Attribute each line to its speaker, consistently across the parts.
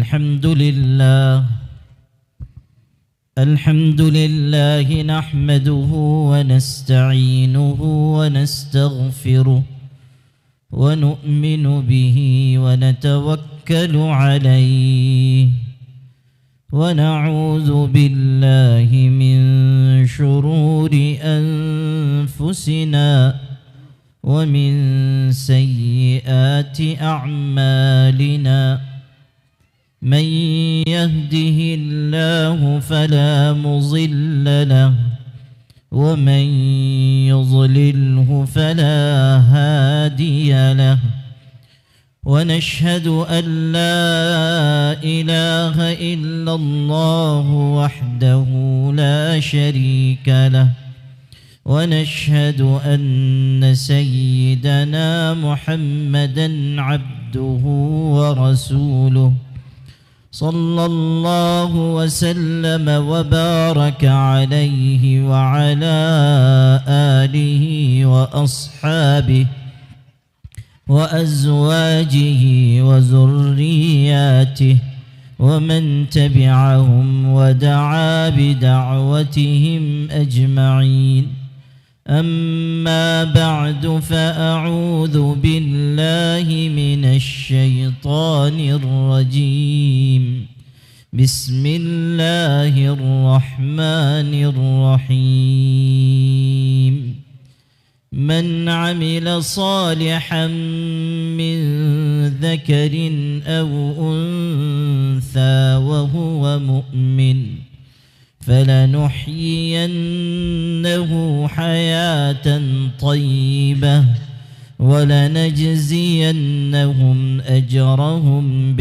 Speaker 1: الحمد لله نحمده ونستعينه ونستغفره ونؤمن به ونتوكل عليه ونعوذ بالله من شرور أنفسنا ومن سيئات أعمالنا من يهده الله فلا مضل له ومن يضلله فلا هادي له ونشهد أن لا إله إلا الله وحده لا شريك له ونشهد أن سيدنا محمدًا عبده ورسوله صلى الله وسلم وبارك عليه وعلى آله وأصحابه وأزواجه وذرياته ومن تبعهم ودعا بدعوتهم أجمعين أما بعد فأعوذ بالله من الشيطان الرجيم بسم الله الرحمن الرحيم من عمل صالحا من ذكر أو أنثى وهو مؤمن فلنحيينه حياة طيبة ولنجزينهم أجرهم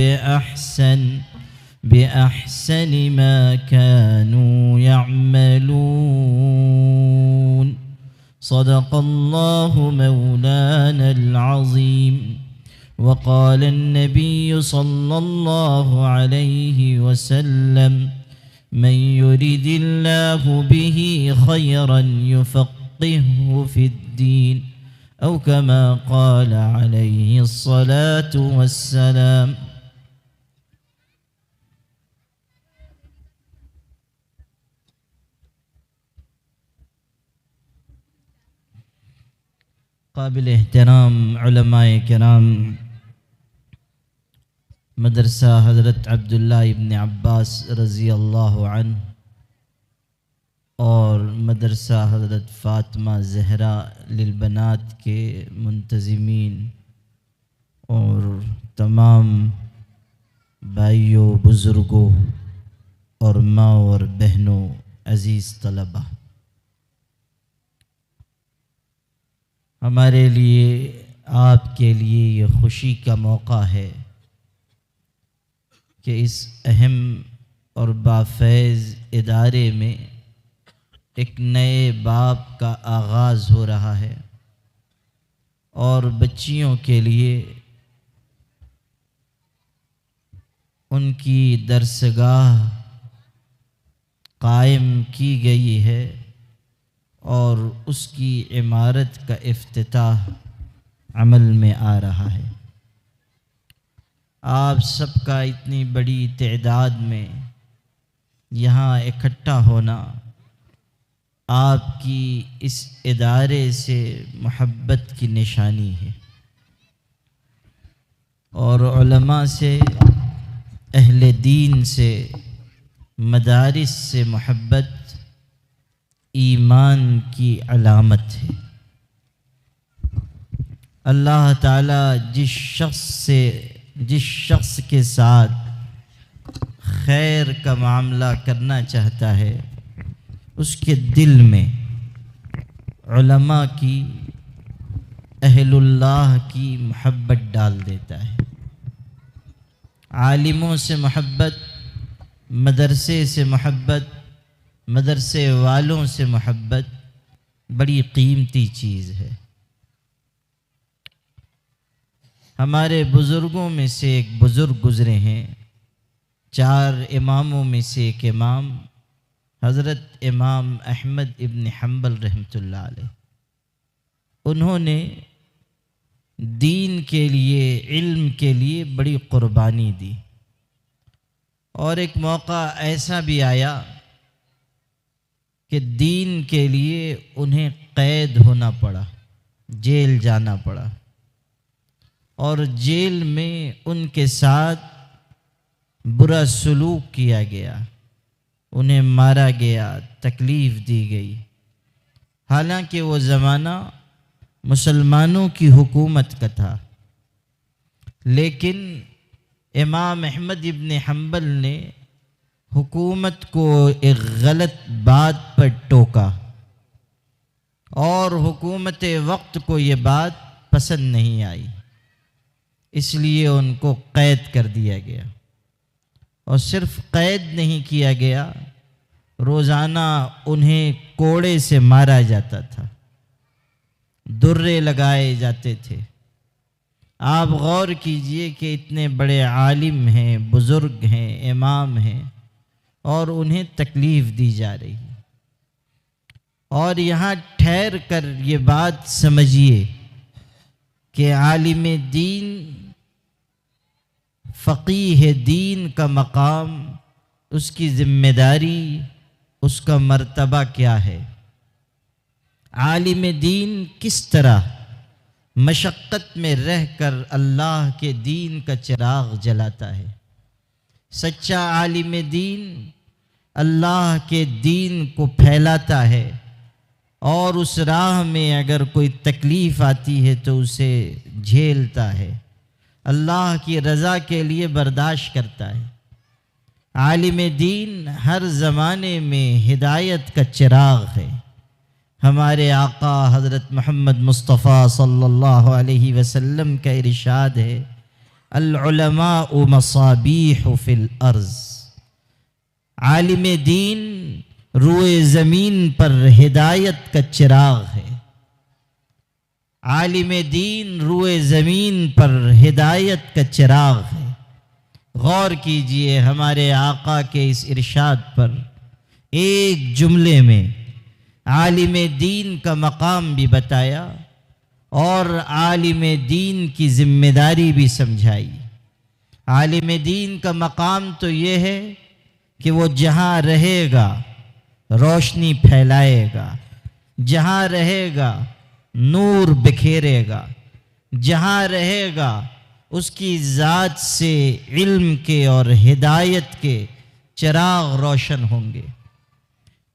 Speaker 1: بأحسن ما كانوا يعملون صدق الله مولانا العظيم وقال النبي صلى الله عليه وسلم من يريد الله به خيرا يفقهه في الدين أو كما قال عليه الصلاة والسلام. قابل احترام علماء کرام، مدرسہ حضرت عبداللہ ابن عباس رضی اللہ عنہ اور مدرسہ حضرت فاطمہ زہرا للبنات کے منتظمین اور تمام بھائیوں، بزرگوں اور ماں اور بہنوں، عزیز طلبہ، ہمارے لیے آپ کے لیے یہ خوشی کا موقع ہے کہ اس اہم اور بافیض ادارے میں ایک نئے باب کا آغاز ہو رہا ہے اور بچیوں کے لیے ان کی درسگاہ قائم کی گئی ہے اور اس کی عمارت کا افتتاح عمل میں آ رہا ہے۔ آپ سب کا اتنی بڑی تعداد میں یہاں اکٹھا ہونا آپ کی اس ادارے سے محبت کی نشانی ہے، اور علماء سے، اہل دین سے، مدارس سے محبت ایمان کی علامت ہے۔ اللہ تعالیٰ جس شخص کے ساتھ خیر کا معاملہ کرنا چاہتا ہے اس کے دل میں علماء کی، اہل اللہ کی محبت ڈال دیتا ہے۔ عالموں سے محبت، مدرسے سے محبت، مدرسے والوں سے محبت بڑی قیمتی چیز ہے۔ ہمارے بزرگوں میں سے ایک بزرگ گزرے ہیں، 4 اماموں میں سے ایک امام حضرت امام احمد ابن حنبل رحمۃ اللہ علیہ۔ انہوں نے دین کے لیے، علم کے لیے بڑی قربانی دی، اور ایک موقع ایسا بھی آیا کہ دین کے لیے انہیں قید ہونا پڑا، جیل جانا پڑا، اور جیل میں ان کے ساتھ برا سلوک کیا گیا، انہیں مارا گیا، تکلیف دی گئی۔ حالانکہ وہ زمانہ مسلمانوں کی حکومت کا تھا، لیکن امام احمد ابن حنبل نے حکومت کو ایک غلط بات پر ٹوکا، اور حکومت وقت کو یہ بات پسند نہیں آئی، اس لیے ان کو قید کر دیا گیا۔ اور صرف قید نہیں کیا گیا، روزانہ انہیں کوڑے سے مارا جاتا تھا، درے لگائے جاتے تھے۔ آپ غور کیجئے کہ اتنے بڑے عالم ہیں، بزرگ ہیں، امام ہیں، اور انہیں تکلیف دی جا رہی ہے۔ اور یہاں ٹھہر کر یہ بات سمجھیے کہ عالم دین، فقیہ دین کا مقام، اس کی ذمہ داری، اس کا مرتبہ کیا ہے۔ عالم دین کس طرح مشقت میں رہ کر اللہ کے دین کا چراغ جلاتا ہے۔ سچا عالم دین اللہ کے دین کو پھیلاتا ہے، اور اس راہ میں اگر کوئی تکلیف آتی ہے تو اسے جھیلتا ہے، اللہ کی رضا کے لیے برداشت کرتا ہے۔ عالم دین ہر زمانے میں ہدایت کا چراغ ہے۔ ہمارے آقا حضرت محمد مصطفیٰ صلی اللہ علیہ وسلم کا ارشاد ہے، العلماء مصابیح فی الارض۔ عالم دین روئے زمین پر ہدایت کا چراغ ہے۔ عالم دین روئے زمین پر ہدایت کا چراغ ہے۔ غور کیجئے ہمارے آقا کے اس ارشاد پر، ایک جملے میں عالم دین کا مقام بھی بتایا اور عالم دین کی ذمہ داری بھی سمجھائی۔ عالم دین کا مقام تو یہ ہے کہ وہ جہاں رہے گا روشنی پھیلائے گا، جہاں رہے گا نور بکھیرے گا، جہاں رہے گا اس کی ذات سے علم کے اور ہدایت کے چراغ روشن ہوں گے۔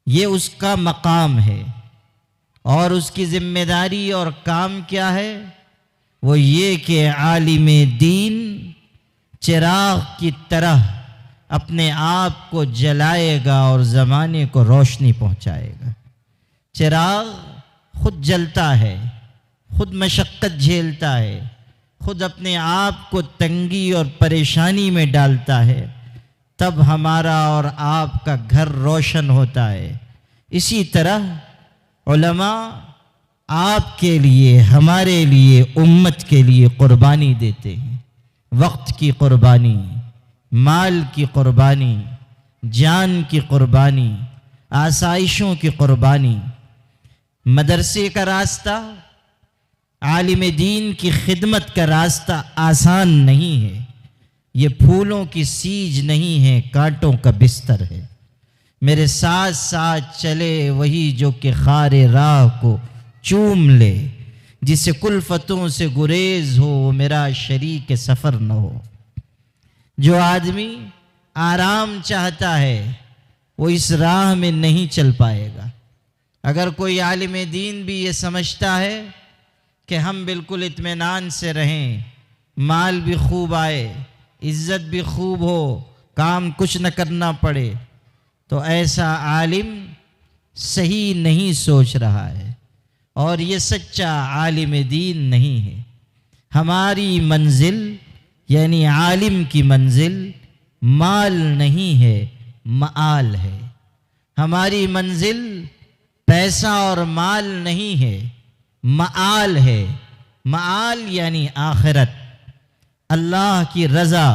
Speaker 1: یہ اس کا مقام ہے، اور اس کی ذمہ داری اور کام کیا ہے؟ وہ یہ کہ عالم دین چراغ کی طرح اپنے آپ کو جلائے گا اور زمانے کو روشنی پہنچائے گا۔ چراغ خود جلتا ہے، خود مشقت جھیلتا ہے، خود اپنے آپ کو تنگی اور پریشانی میں ڈالتا ہے، تب ہمارا اور آپ کا گھر روشن ہوتا ہے۔ اسی طرح علماء آپ کے لیے، ہمارے لیے، امت کے لیے قربانی دیتے ہیں، وقت کی قربانی، مال کی قربانی، جان کی قربانی، آسائشوں کی قربانی۔ مدرسے کا راستہ، عالم دین کی خدمت کا راستہ آسان نہیں ہے، یہ پھولوں کی سیج نہیں ہے، کانٹوں کا بستر ہے۔ میرے ساتھ ساتھ چلے وہی جو کہ خار راہ کو چوم لے، جسے کلفتوں سے گریز ہو وہ میرا شریک سفر نہ ہو۔ جو آدمی آرام چاہتا ہے وہ اس راہ میں نہیں چل پائے گا۔ اگر کوئی عالم دین بھی یہ سمجھتا ہے کہ ہم بالکل اطمینان سے رہیں، مال بھی خوب آئے، عزت بھی خوب ہو، کام کچھ نہ کرنا پڑے، تو ایسا عالم صحیح نہیں سوچ رہا ہے، اور یہ سچا عالم دین نہیں ہے۔ ہماری منزل یعنی عالم کی منزل مال نہیں ہے، مآل ہے۔ ہماری منزل پیسہ اور مال نہیں ہے، مآل ہے۔ مآل یعنی آخرت، اللہ کی رضا،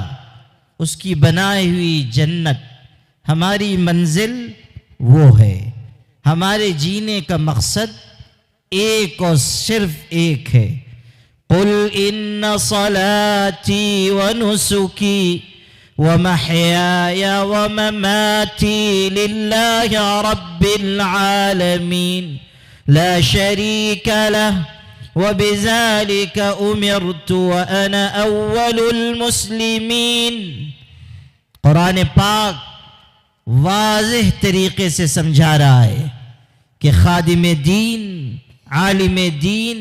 Speaker 1: اس کی بنائی ہوئی جنت۔ ہماری منزل وہ ہے۔ ہمارے جینے کا مقصد ایک اور صرف ایک ہے۔ قُلْ إِنَّ صَلَاتِي وَنُسُكِي ومحياي ومماتي لله رب العالمين لا شريك له وبذلك أمرت وأنا أول المسلمين. قرآن پاک واضح طریقے سے سمجھا رہا ہے کہ خادم دین، عالم دین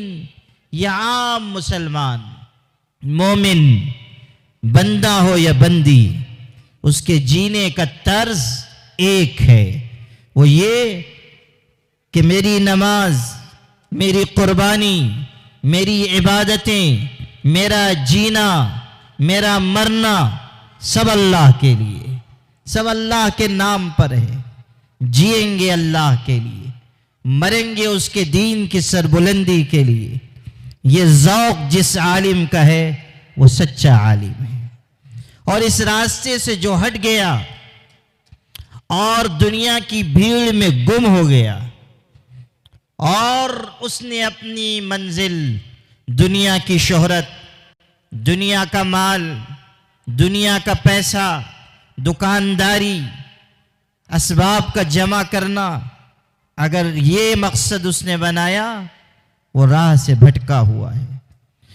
Speaker 1: یا عام مسلمان، مومن، بندہ ہو یا بندی، اس کے جینے کا طرز ایک ہے، وہ یہ کہ میری نماز، میری قربانی، میری عبادتیں، میرا جینا، میرا مرنا سب اللہ کے لیے، سب اللہ کے نام پر ہے. جئیں گے اللہ کے لیے، مریں گے اس کے دین کی سربلندی کے لیے. یہ ذوق جس عالم کا ہے وہ سچا عالم ہے. اور اس راستے سے جو ہٹ گیا اور دنیا کی بھیڑ میں گم ہو گیا اور اس نے اپنی منزل دنیا کی شہرت، دنیا کا مال، دنیا کا پیسہ، دکانداری، اسباب کا جمع کرنا، اگر یہ مقصد اس نے بنایا، وہ راہ سے بھٹکا ہوا ہے.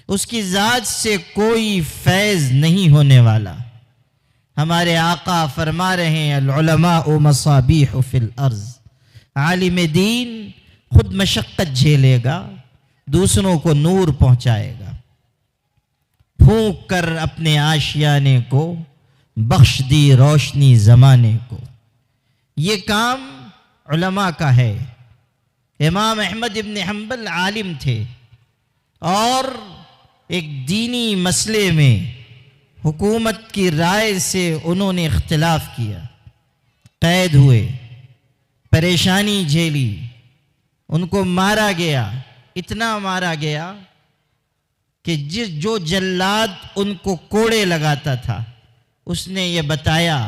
Speaker 1: اس کی ذات سے کوئی فیض نہیں ہونے والا. ہمارے آقا فرما رہے ہیں العلماء مصابیح فی الارض. عالم دین خود مشقت جھیلے گا، دوسروں کو نور پہنچائے گا. پھونک کر اپنے آشیانے کو بخش دی روشنی زمانے کو. یہ کام علماء کا ہے. امام احمد ابن حنبل عالم تھے اور ایک دینی مسئلے میں حکومت کی رائے سے انہوں نے اختلاف کیا، قید ہوئے، پریشانی جھیلی، ان کو مارا گیا. اتنا مارا گیا کہ جو جلاد ان کو کوڑے لگاتا تھا اس نے یہ بتایا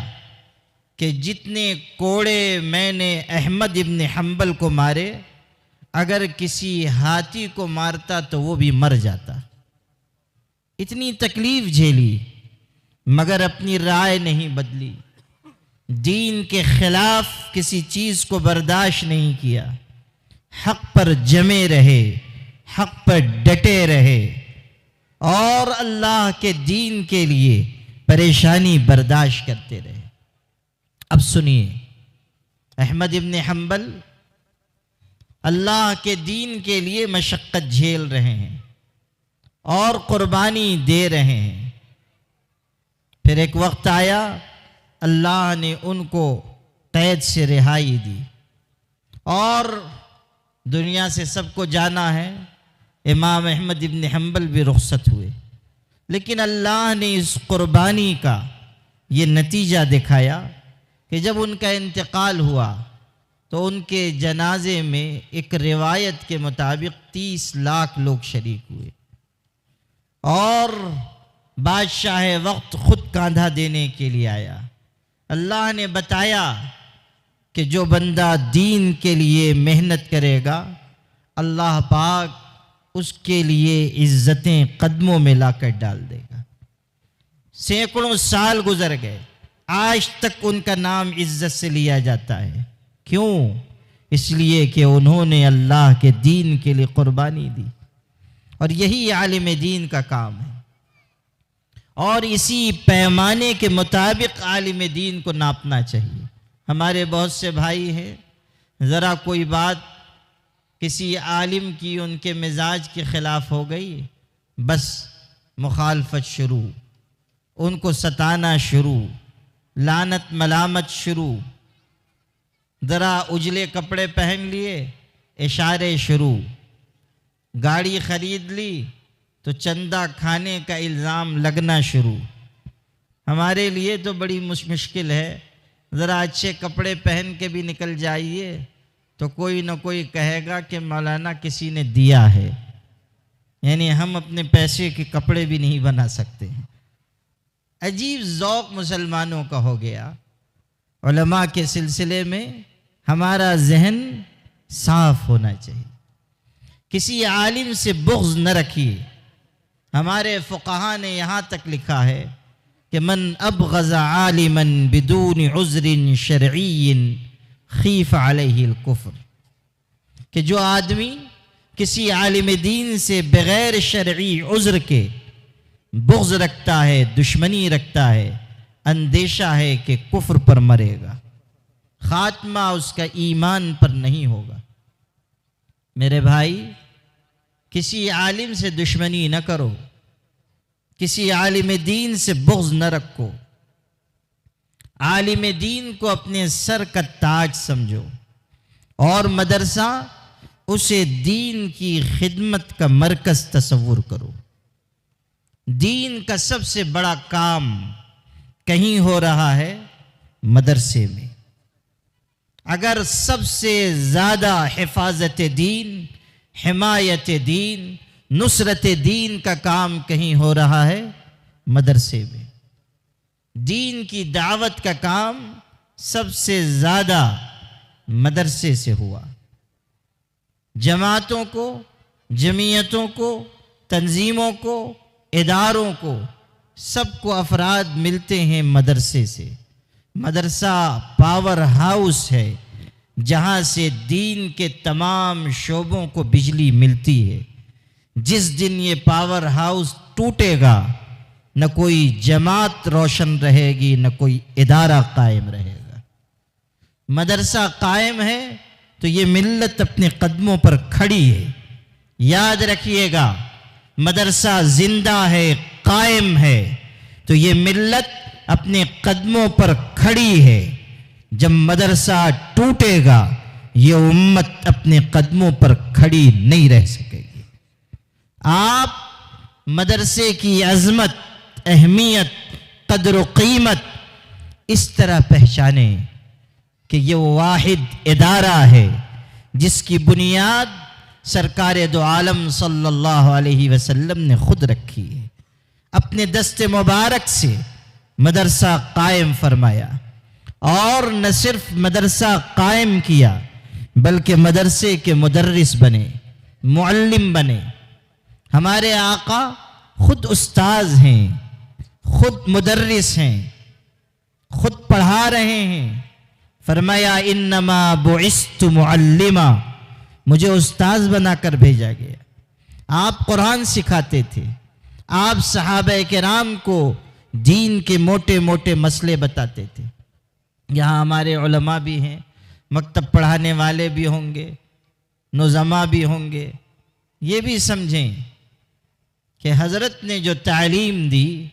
Speaker 1: کہ جتنے کوڑے میں نے احمد ابن حنبل کو مارے، اگر کسی ہاتھی کو مارتا تو وہ بھی مر جاتا. اتنی تکلیف جھیلی مگر اپنی رائے نہیں بدلی. دین کے خلاف کسی چیز کو برداشت نہیں کیا. حق پر جمے رہے، حق پر ڈٹے رہے اور اللہ کے دین کے لیے پریشانی برداشت کرتے رہے. اب سنیے، احمد ابن حنبل اللہ کے دین کے لیے مشقت جھیل رہے ہیں اور قربانی دے رہے ہیں. پھر ایک وقت آیا اللہ نے ان کو قید سے رہائی دی اور دنیا سے سب کو جانا ہے. امام احمد ابن حنبل بھی رخصت ہوئے، لیکن اللہ نے اس قربانی کا یہ نتیجہ دکھایا کہ جب ان کا انتقال ہوا تو ان کے جنازے میں ایک روایت کے مطابق 30 لاکھ لوگ شریک ہوئے اور بادشاہ وقت خود کاندھا دینے کے لیے آیا. اللہ نے بتایا کہ جو بندہ دین کے لیے محنت کرے گا اللہ پاک اس کے لیے عزتیں قدموں میں لا کر ڈال دے گا. سینکڑوں سال گزر گئے، آج تک ان کا نام عزت سے لیا جاتا ہے. کیوں؟ اس لیے کہ انہوں نے اللہ کے دین کے لیے قربانی دی. اور یہی عالم دین کا کام ہے اور اسی پیمانے کے مطابق عالم دین کو ناپنا چاہیے. ہمارے بہت سے بھائی ہیں، ذرا کوئی بات کسی عالم کی ان کے مزاج کے خلاف ہو گئی، بس مخالفت شروع، ان کو ستانا شروع، لعنت ملامت شروع. ذرا اجلے کپڑے پہن لیے، اشارے شروع. گاڑی خرید لی تو چندہ کھانے کا الزام لگنا شروع. ہمارے لیے تو بڑی مشکل ہے، ذرا اچھے کپڑے پہن کے بھی نکل جائیے تو کوئی نہ کوئی کہے گا کہ مولانا کسی نے دیا ہے. یعنی ہم اپنے پیسے کے کپڑے بھی نہیں بنا سکتے ہیں. عجیب ذوق مسلمانوں کا ہو گیا. علماء کے سلسلے میں ہمارا ذہن صاف ہونا چاہیے. کسی عالم سے بغض نہ رکھیے. ہمارے فقہا نے یہاں تک لکھا ہے کہ من ابغض عالما بدون عذر شرعی خیف علیہ الکفر، کہ جو آدمی کسی عالم دین سے بغیر شرعی عذر کے بغض رکھتا ہے، دشمنی رکھتا ہے، اندیشہ ہے کہ کفر پر مرے گا، خاتمہ اس کا ایمان پر نہیں ہوگا۔ میرے بھائی، کسی عالم سے دشمنی نہ کرو، کسی عالم دین سے بغض نہ رکھو، عالم دین کو اپنے سر کا تاج سمجھو، اور مدرسہ اسے دین کی خدمت کا مرکز تصور کرو۔ دین کا سب سے بڑا کام کہیں ہو رہا ہے مدرسے میں۔ اگر سب سے زیادہ حفاظت دین، حمایت دین، نصرت دین کا کام کہیں ہو رہا ہے مدرسے میں، دین کی دعوت کا کام سب سے زیادہ مدرسے سے ہوا۔ جماعتوں کو، جمعیتوں کو، تنظیموں کو، اداروں کو، سب کو افراد ملتے ہیں مدرسے سے۔ مدرسہ پاور ہاؤس ہے جہاں سے دین کے تمام شعبوں کو بجلی ملتی ہے۔ جس دن یہ پاور ہاؤس ٹوٹے گا، نہ کوئی جماعت روشن رہے گی، نہ کوئی ادارہ قائم رہے گا۔ مدرسہ قائم ہے تو یہ ملت اپنے قدموں پر کھڑی ہے۔ یاد رکھیے گا، مدرسہ زندہ ہے، قائم ہے تو یہ ملت اپنے قدموں پر کھڑی ہے۔ جب مدرسہ ٹوٹے گا، یہ امت اپنے قدموں پر کھڑی نہیں رہ سکے گی۔ آپ مدرسے کی عظمت، اہمیت، قدر و قیمت اس طرح پہچانیں کہ یہ واحد ادارہ ہے جس کی بنیاد سرکار دو عالم صلی اللہ علیہ وسلم نے خود رکھی ہے۔ اپنے دست مبارک سے مدرسہ قائم فرمایا، اور نہ صرف مدرسہ قائم کیا بلکہ مدرسے کے مدرس بنے، معلم بنے۔ ہمارے آقا خود استاذ ہیں، خود مدرس ہیں، خود پڑھا رہے ہیں۔ فرمایا انما بعثت معلما، مجھے استاذ بنا کر بھیجا گیا۔ آپ قرآن سکھاتے تھے، آپ صحابہ کرام کو دین کے موٹے موٹے مسئلے بتاتے تھے۔ یہاں ہمارے علماء بھی ہیں، مکتب پڑھانے والے بھی ہوں گے، نظماء بھی ہوں گے۔ یہ بھی سمجھیں کہ حضرت نے جو تعلیم دی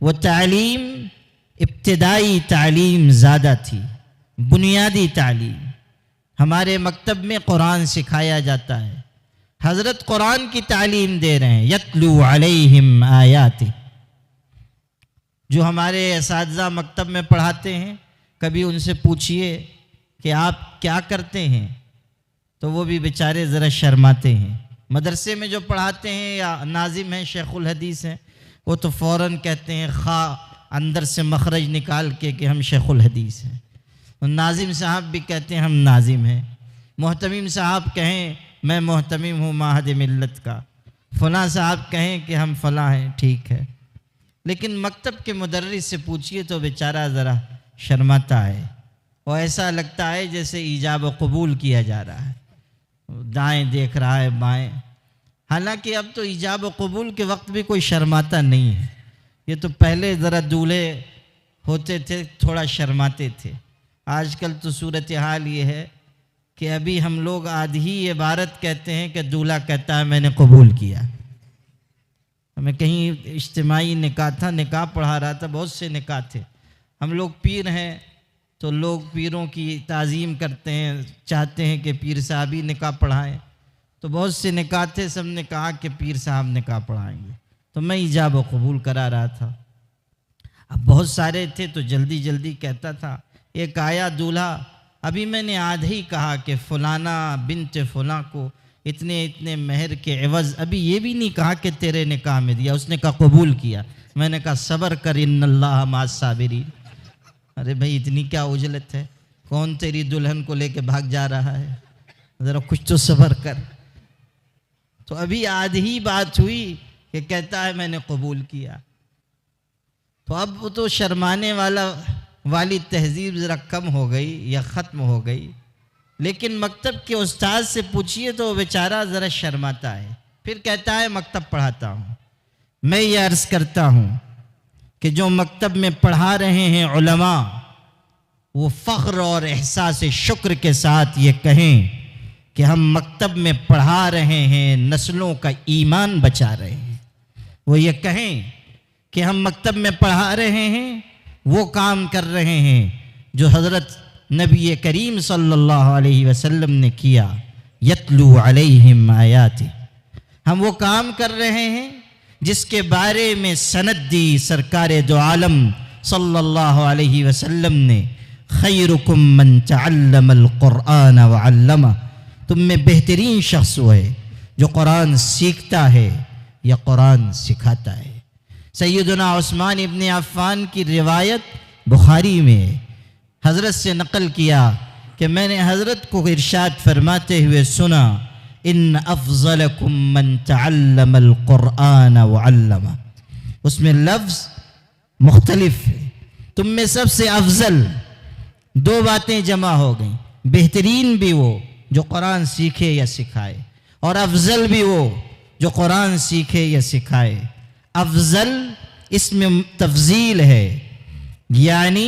Speaker 1: وہ تعلیم ابتدائی تعلیم زیادہ تھی، بنیادی تعلیم۔ ہمارے مکتب میں قرآن سکھایا جاتا ہے، حضرت قرآن کی تعلیم دے رہے ہیں، یتلو علیہم آیاتہ۔ جو ہمارے اساتذہ مکتب میں پڑھاتے ہیں، کبھی ان سے پوچھئے کہ آپ کیا کرتے ہیں، تو وہ بھی بیچارے ذرا شرماتے ہیں۔ مدرسے میں جو پڑھاتے ہیں یا ناظم ہیں، شیخ الحدیث ہیں، وہ تو فوراً کہتے ہیں خواہ اندر سے مخرج نکال کے کہ ہم شیخ الحدیث ہیں۔ ناظم صاحب بھی کہتے ہیں ہم ناظم ہیں، محتمم صاحب کہیں میں محتمم ہوں معہد ملت کا، فلاں صاحب کہیں کہ ہم فلاں ہیں، ٹھیک ہے۔ لیکن مکتب کے مدرس سے پوچھئے تو بیچارہ ذرا شرماتا ہے، اور ایسا لگتا ہے جیسے ایجاب و قبول کیا جا رہا ہے، دائیں دیکھ رہا ہے بائیں۔ حالانکہ اب تو ایجاب و قبول کے وقت بھی کوئی شرماتا نہیں ہے، یہ تو پہلے ذرا دولہے ہوتے تھے تھوڑا شرماتے تھے۔ آج کل تو صورتحال یہ ہے کہ ابھی ہم لوگ آدھی عبارت کہتے ہیں کہ دولہا کہتا ہے میں نے قبول کیا۔ ہمیں کہیں اجتماعی نکاح تھا، نکاح پڑھا رہا تھا، بہت سے نکاح تھے۔ ہم لوگ پیر ہیں تو لوگ پیروں کی تعظیم کرتے ہیں، چاہتے ہیں کہ پیر صاحب ہی نکاح پڑھائیں، تو بہت سے نکاح تھے، سب نے کہا کہ پیر صاحب نکاح پڑھائیں گے، تو میں ایجاب و قبول کرا رہا تھا۔ اب بہت سارے تھے تو جلدی جلدی کہتا تھا۔ ایک آیا دولہا، ابھی میں نے آدھا ہی کہا کہ فلانا بنت فلاں کو اتنے اتنے مہر کے عوض، ابھی یہ بھی نہیں کہا کہ تیرے نکاح میں دیا، اس نے کہا قبول کیا۔ میں نے کہا صبر کر ان اللہ مع الصابرین۔ ارے بھائی اتنی کیا عجلت ہے، کون تیری دلہن کو لے کے بھاگ جا رہا ہے، ذرا کچھ تو صبر کر۔ تو ابھی آدھی بات ہوئی کہ کہتا ہے میں نے قبول کیا۔ تو تو اب وہ تو شرمانے والی تہذیب ذرا کم ہو گئی یا ختم ہو گئی، لیکن مکتب کے استاد سے پوچھیے تو وہ بیچارہ ذرا شرماتا ہے، پھر کہتا ہے مکتب پڑھاتا ہوں۔ میں یہ عرض کرتا ہوں کہ جو مکتب میں پڑھا رہے ہیں علماء، وہ فخر اور احساس شکر کے ساتھ یہ کہیں کہ ہم مکتب میں پڑھا رہے ہیں، نسلوں کا ایمان بچا رہے ہیں۔ وہ یہ کہیں کہ ہم مکتب میں پڑھا رہے ہیں، وہ کام کر رہے ہیں جو حضرت نبی کریم صلی اللہ علیہ وسلم نے کیا، یتلو علیہم آیاتہ۔ ہم وہ کام کر رہے ہیں جس کے بارے میں سند دی سرکار دو عالم صلی اللہ علیہ وسلم نے، خیرکم من تعلم القرآن وعلمہ، تم میں بہترین شخص وہ ہے جو قرآن سیکھتا ہے یا قرآن سکھاتا ہے۔ سیدنا عثمان ابن عفان کی روایت بخاری میں ہے، حضرت سے نقل کیا کہ میں نے حضرت کو ارشاد فرماتے ہوئے سنا، ان افضلکم من تعلم القرآن وعلمہ۔ اس میں لفظ مختلف ہے، تم میں سب سے افضل دو باتیں جمع ہو گئیں، بہترین بھی وہ جو قرآن سیکھے یا سکھائے، اور افضل بھی وہ جو قرآن سیکھے یا سکھائے۔ افضل اس میں تفضیل ہے، یعنی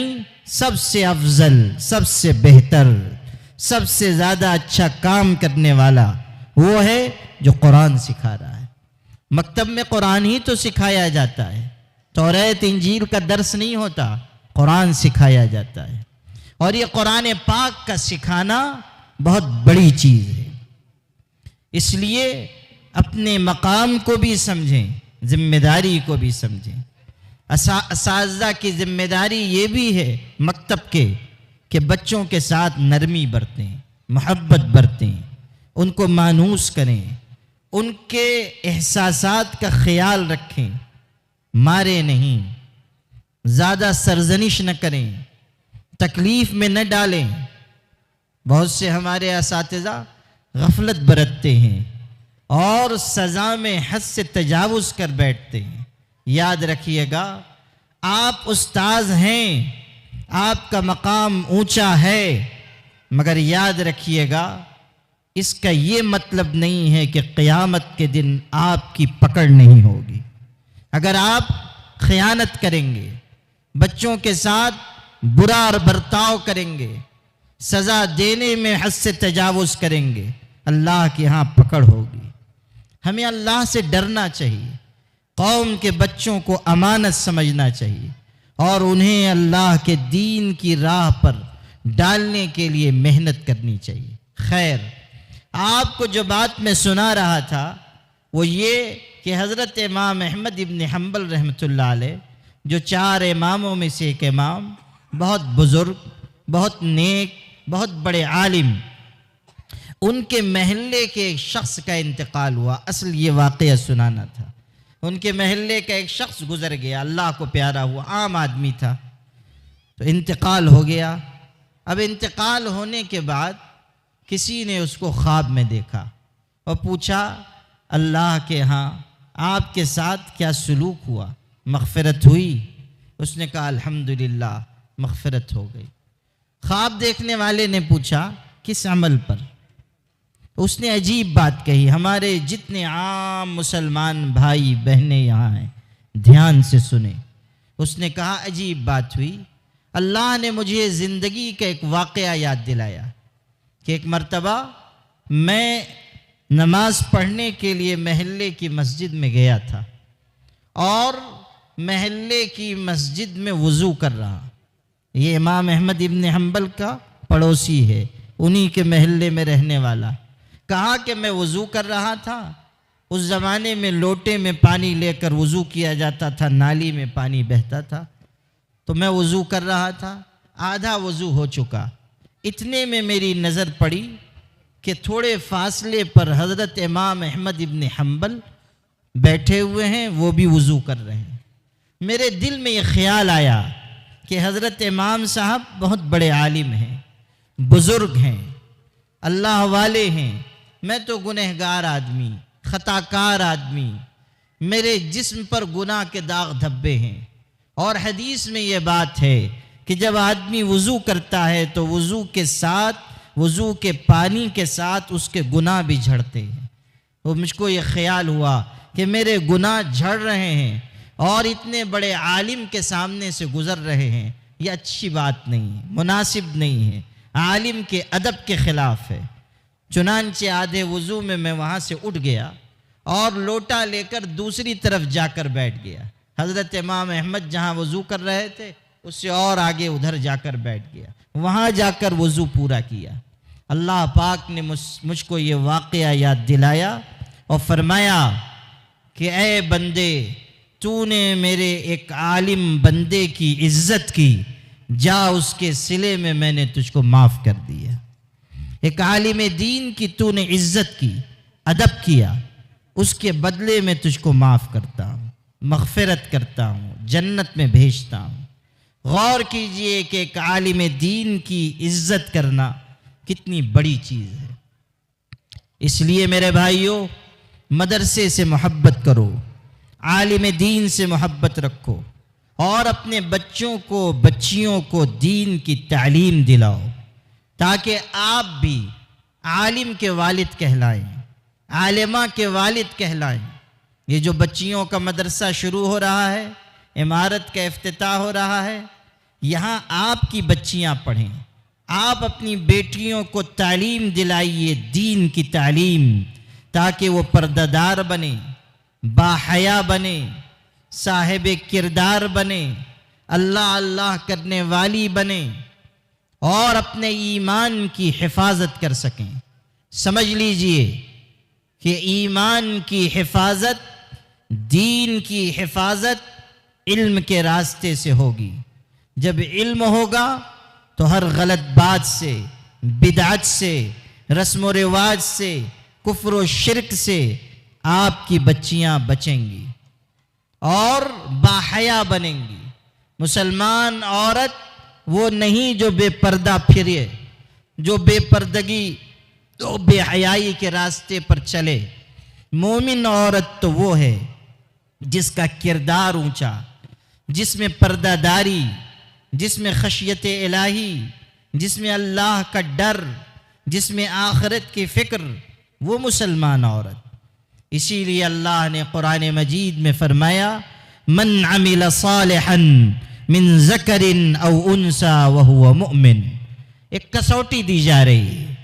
Speaker 1: سب سے افضل، سب سے بہتر، سب سے زیادہ اچھا کام کرنے والا وہ ہے جو قرآن سکھا رہا ہے۔ مکتب میں قرآن ہی تو سکھایا جاتا ہے، توریت انجیل کا درس نہیں ہوتا، قرآن سکھایا جاتا ہے، اور یہ قرآن پاک کا سکھانا بہت بڑی چیز ہے۔ اس لیے اپنے مقام کو بھی سمجھیں، ذمہ داری کو بھی سمجھیں۔ اساتذہ کی ذمہ داری یہ بھی ہے مکتب کے کہ بچوں کے ساتھ نرمی برتیں، محبت برتیں، ان کو مانوس کریں، ان کے احساسات کا خیال رکھیں، مارے نہیں، زیادہ سرزنش نہ کریں، تکلیف میں نہ ڈالیں۔ بہت سے ہمارے اساتذہ غفلت برتتے ہیں اور سزا میں حد سے تجاوز کر بیٹھتے ہیں۔ یاد رکھیے گا، آپ استاذ ہیں، آپ کا مقام اونچا ہے، مگر یاد رکھیے گا اس کا یہ مطلب نہیں ہے کہ قیامت کے دن آپ کی پکڑ نہیں ہوگی۔ اگر آپ خیانت کریں گے، بچوں کے ساتھ برا برتاؤ کریں گے، سزا دینے میں حد سے تجاوز کریں گے، اللہ کے ہاں پکڑ ہوگی۔ ہمیں اللہ سے ڈرنا چاہیے، قوم کے بچوں کو امانت سمجھنا چاہیے، اور انہیں اللہ کے دین کی راہ پر ڈالنے کے لیے محنت کرنی چاہیے۔ خیر، آپ کو جو بات میں سنا رہا تھا وہ یہ کہ حضرت امام احمد ابن حنبل رحمۃ اللہ علیہ، جو 4 اماموں میں سے ایک امام، بہت بزرگ، بہت نیک، بہت بڑے عالم، ان کے محلے کے ایک شخص کا انتقال ہوا۔ اصل یہ واقعہ سنانا تھا۔ ان کے محلے کا ایک شخص گزر گیا، اللہ کو پیارا ہوا، عام آدمی تھا، تو انتقال ہو گیا۔ اب انتقال ہونے کے بعد کسی نے اس کو خواب میں دیکھا اور پوچھا، اللہ کے ہاں آپ کے ساتھ کیا سلوک ہوا، مغفرت ہوئی؟ اس نے کہا الحمدللہ مغفرت ہو گئی۔ خواب دیکھنے والے نے پوچھا کس عمل پر؟ اس نے عجیب بات کہی، ہمارے جتنے عام مسلمان بھائی بہنیں یہاں ہیں دھیان سے سنیں۔ اس نے کہا عجیب بات ہوئی، اللہ نے مجھے زندگی کا ایک واقعہ یاد دلایا کہ ایک مرتبہ میں نماز پڑھنے کے لیے محلے کی مسجد میں گیا تھا، اور محلے کی مسجد میں وضو کر رہا۔ یہ امام احمد ابن حنبل کا پڑوسی ہے، انہی کے محلے میں رہنے والا۔ کہا کہ میں وضو کر رہا تھا، اس زمانے میں لوٹے میں پانی لے کر وضو کیا جاتا تھا، نالی میں پانی بہتا تھا، تو میں وضو کر رہا تھا، آدھا وضو ہو چکا، اتنے میں میری نظر پڑی کہ تھوڑے فاصلے پر حضرت امام احمد ابن حنبل بیٹھے ہوئے ہیں، وہ بھی وضو کر رہے ہیں۔ میرے دل میں یہ خیال آیا کہ حضرت امام صاحب بہت بڑے عالم ہیں، بزرگ ہیں، اللہ والے ہیں، میں تو گنہگار آدمی، خطاکار آدمی، میرے جسم پر گناہ کے داغ دھبے ہیں، اور حدیث میں یہ بات ہے کہ جب آدمی وضو کرتا ہے تو وضو کے ساتھ، وضو کے پانی کے ساتھ اس کے گناہ بھی جھڑتے ہیں۔ وہ مجھ کو یہ خیال ہوا کہ میرے گناہ جھڑ رہے ہیں اور اتنے بڑے عالم کے سامنے سے گزر رہے ہیں، یہ اچھی بات نہیں ہے، مناسب نہیں ہے، عالم کے ادب کے خلاف ہے۔ چنانچہ آدھے وضو میں وہاں سے اٹھ گیا اور لوٹا لے کر دوسری طرف جا کر بیٹھ گیا۔ حضرت امام احمد جہاں وضو کر رہے تھے اس سے اور آگے ادھر جا کر بیٹھ گیا، وہاں جا کر وضو پورا کیا۔ اللہ پاک نے مجھ کو یہ واقعہ یاد دلایا اور فرمایا کہ اے بندے، تو نے میرے ایک عالم بندے کی عزت کی، جا اس کے صلے میں نے تجھ کو معاف کر دیا۔ ایک عالم دین کی تو نے عزت کی، ادب کیا، اس کے بدلے میں تجھ کو معاف کرتا ہوں، مغفرت کرتا ہوں، جنت میں بھیجتا ہوں۔ غور کیجئے کہ ایک عالم دین کی عزت کرنا کتنی بڑی چیز ہے۔ اس لیے میرے بھائیوں، مدرسے سے محبت کرو، عالم دین سے محبت رکھو اور اپنے بچوں کو، بچیوں کو دین کی تعلیم دلاؤ تاکہ آپ بھی عالم کے والد کہلائیں، عالمہ کے والد کہلائیں۔ یہ جو بچیوں کا مدرسہ شروع ہو رہا ہے، عمارت کا افتتاح ہو رہا ہے، یہاں آپ کی بچیاں پڑھیں، آپ اپنی بیٹیوں کو تعلیم دلائیے، دین کی تعلیم، تاکہ وہ پردہ دار بنے، باحیا بنے، صاحب کردار بنے، اللہ اللہ کرنے والی بنے اور اپنے ایمان کی حفاظت کر سکیں۔ سمجھ لیجئے کہ ایمان کی حفاظت، دین کی حفاظت علم کے راستے سے ہوگی۔ جب علم ہوگا تو ہر غلط بات سے، بدعت سے، رسم و رواج سے، کفر و شرک سے آپ کی بچیاں بچیں گی اور باحیا بنیں گی۔ مسلمان عورت وہ نہیں جو بے پردہ پھرے، جو بے پردگی، جو بے حیائی کے راستے پر چلے۔ مومن عورت تو وہ ہے جس کا کردار اونچا، جس میں پردہ داری، جس میں خشیت الہی، جس میں اللہ کا ڈر، جس میں آخرت کی فکر، وہ مسلمان عورت۔ اسی لیے اللہ نے قرآن مجید میں فرمایا، من عمل صالحا من ذکر او انثى وهو مؤمن۔ ایک کسوٹی دی جا رہی ہے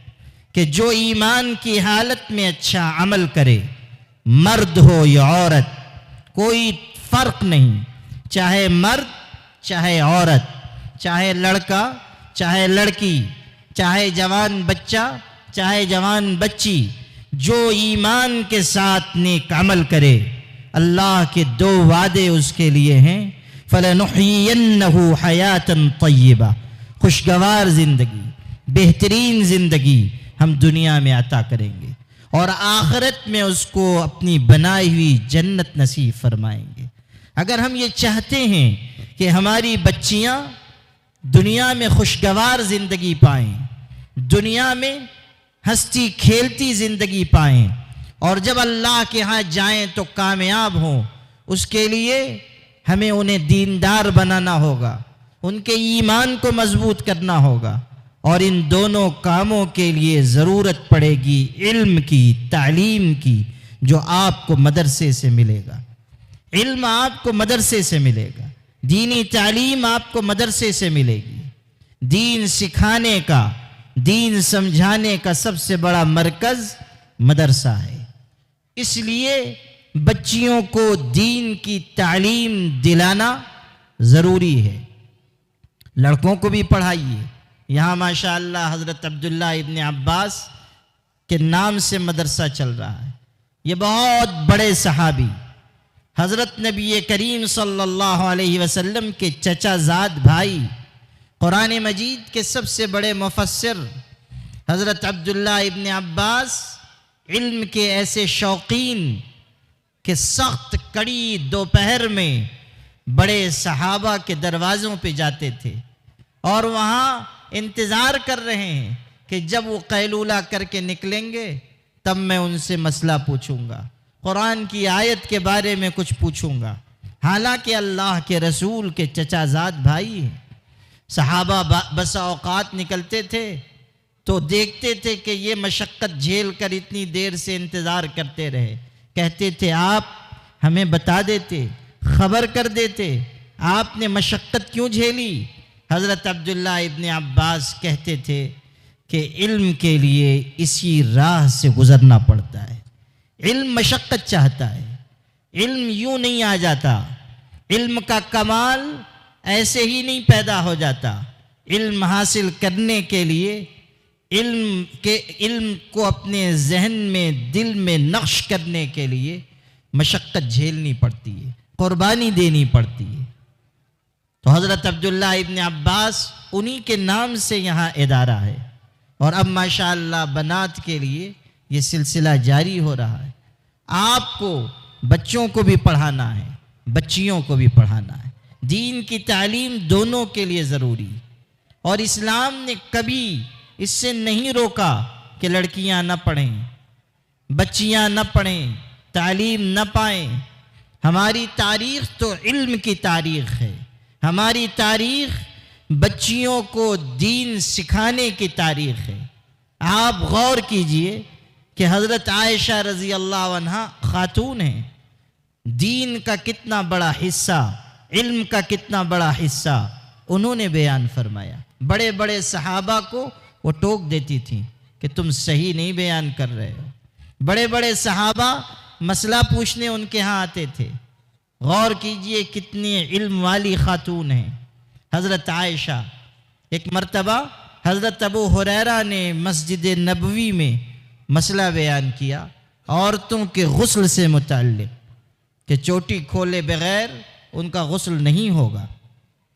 Speaker 1: کہ جو ایمان کی حالت میں اچھا عمل کرے، مرد ہو یا عورت، کوئی فرق نہیں، چاہے مرد چاہے عورت، چاہے لڑکا چاہے لڑکی، چاہے جوان بچہ چاہے جوان بچی، جو ایمان کے ساتھ نیک عمل کرے، اللہ کے دو وعدے اس کے لیے ہیں، فَلَنُحْيِيَنَّهُ حَيَاةً طَيِّبَةً، خوشگوار زندگی، بہترین زندگی ہم دنیا میں عطا کریں گے اور آخرت میں اس کو اپنی بنائی ہوئی جنت نصیب فرمائیں گے۔ اگر ہم یہ چاہتے ہیں کہ ہماری بچیاں دنیا میں خوشگوار زندگی پائیں، دنیا میں ہستی کھیلتی زندگی پائیں اور جب اللہ کے ہاں جائیں تو کامیاب ہوں، اس کے لیے ہمیں انہیں دیندار بنانا ہوگا، ان کے ایمان کو مضبوط کرنا ہوگا، اور ان دونوں کاموں کے لیے ضرورت پڑے گی علم کی، تعلیم کی، جو آپ کو مدرسے سے ملے گا۔ علم آپ کو مدرسے سے ملے گا، دینی تعلیم آپ کو مدرسے سے ملے گی۔ دین سکھانے کا، دین سمجھانے کا سب سے بڑا مرکز مدرسہ ہے۔ اس لیے بچیوں کو دین کی تعلیم دلانا ضروری ہے۔ لڑکوں کو بھی پڑھائیے۔ یہاں ماشاءاللہ حضرت عبداللہ ابن عباس کے نام سے مدرسہ چل رہا ہے۔ یہ بہت بڑے صحابی، حضرت نبی کریم صلی اللہ علیہ وسلم کے چچا زاد بھائی، قرآن مجید کے سب سے بڑے مفسر حضرت عبداللہ ابن عباس، علم کے ایسے شوقین کہ سخت کڑی دوپہر میں بڑے صحابہ کے دروازوں پہ جاتے تھے اور وہاں انتظار کر رہے ہیں کہ جب وہ قیلولہ کر کے نکلیں گے تب میں ان سے مسئلہ پوچھوں گا، قرآن کی آیت کے بارے میں کچھ پوچھوں گا۔ حالانکہ اللہ کے رسول کے چچا زاد بھائی ہیں۔ صحابہ بسا اوقات نکلتے تھے تو دیکھتے تھے کہ یہ مشقت جھیل کر اتنی دیر سے انتظار کرتے رہے، کہتے تھے آپ ہمیں بتا دیتے، خبر کر دیتے، آپ نے مشقت کیوں جھیلی؟ حضرت عبداللہ ابن عباس کہتے تھے کہ علم کے لیے اسی راہ سے گزرنا پڑتا ہے، علم مشقت چاہتا ہے، علم یوں نہیں آ جاتا، علم کا کمال ایسے ہی نہیں پیدا ہو جاتا، علم حاصل کرنے کے لیے علم کو اپنے ذہن میں دل میں نقش کرنے کے لیے مشقت جھیلنی پڑتی ہے، قربانی دینی پڑتی ہے۔ تو حضرت عبداللہ ابن عباس انہی کے نام سے یہاں ادارہ ہے، اور اب ماشاءاللہ بنات کے لیے یہ سلسلہ جاری ہو رہا ہے۔ آپ کو بچوں کو بھی پڑھانا ہے، بچیوں کو بھی پڑھانا ہے، دین کی تعلیم دونوں کے لیے ضروری، اور اسلام نے کبھی اس سے نہیں روکا کہ لڑکیاں نہ پڑھیں، بچیاں نہ پڑھیں، تعلیم نہ پائیں۔ ہماری تاریخ تو علم کی تاریخ ہے، ہماری تاریخ بچیوں کو دین سکھانے کی تاریخ ہے۔ آپ غور کیجئے کہ حضرت عائشہ رضی اللہ عنہا خاتون ہیں، دین کا کتنا بڑا حصہ، علم کا کتنا بڑا حصہ انہوں نے بیان فرمایا۔ بڑے بڑے صحابہ کو وہ ٹوک دیتی تھیں کہ تم صحیح نہیں بیان کر رہے ہو۔ بڑے بڑے صحابہ مسئلہ پوچھنے ان کے ہاں آتے تھے۔ غور کیجئے کتنی علم والی خاتون ہیں حضرت عائشہ۔ ایک مرتبہ حضرت ابو ہریرہ نے مسجد نبوی میں مسئلہ بیان کیا عورتوں کے غسل سے متعلق، کہ چوٹی کھولے بغیر ان کا غسل نہیں ہوگا۔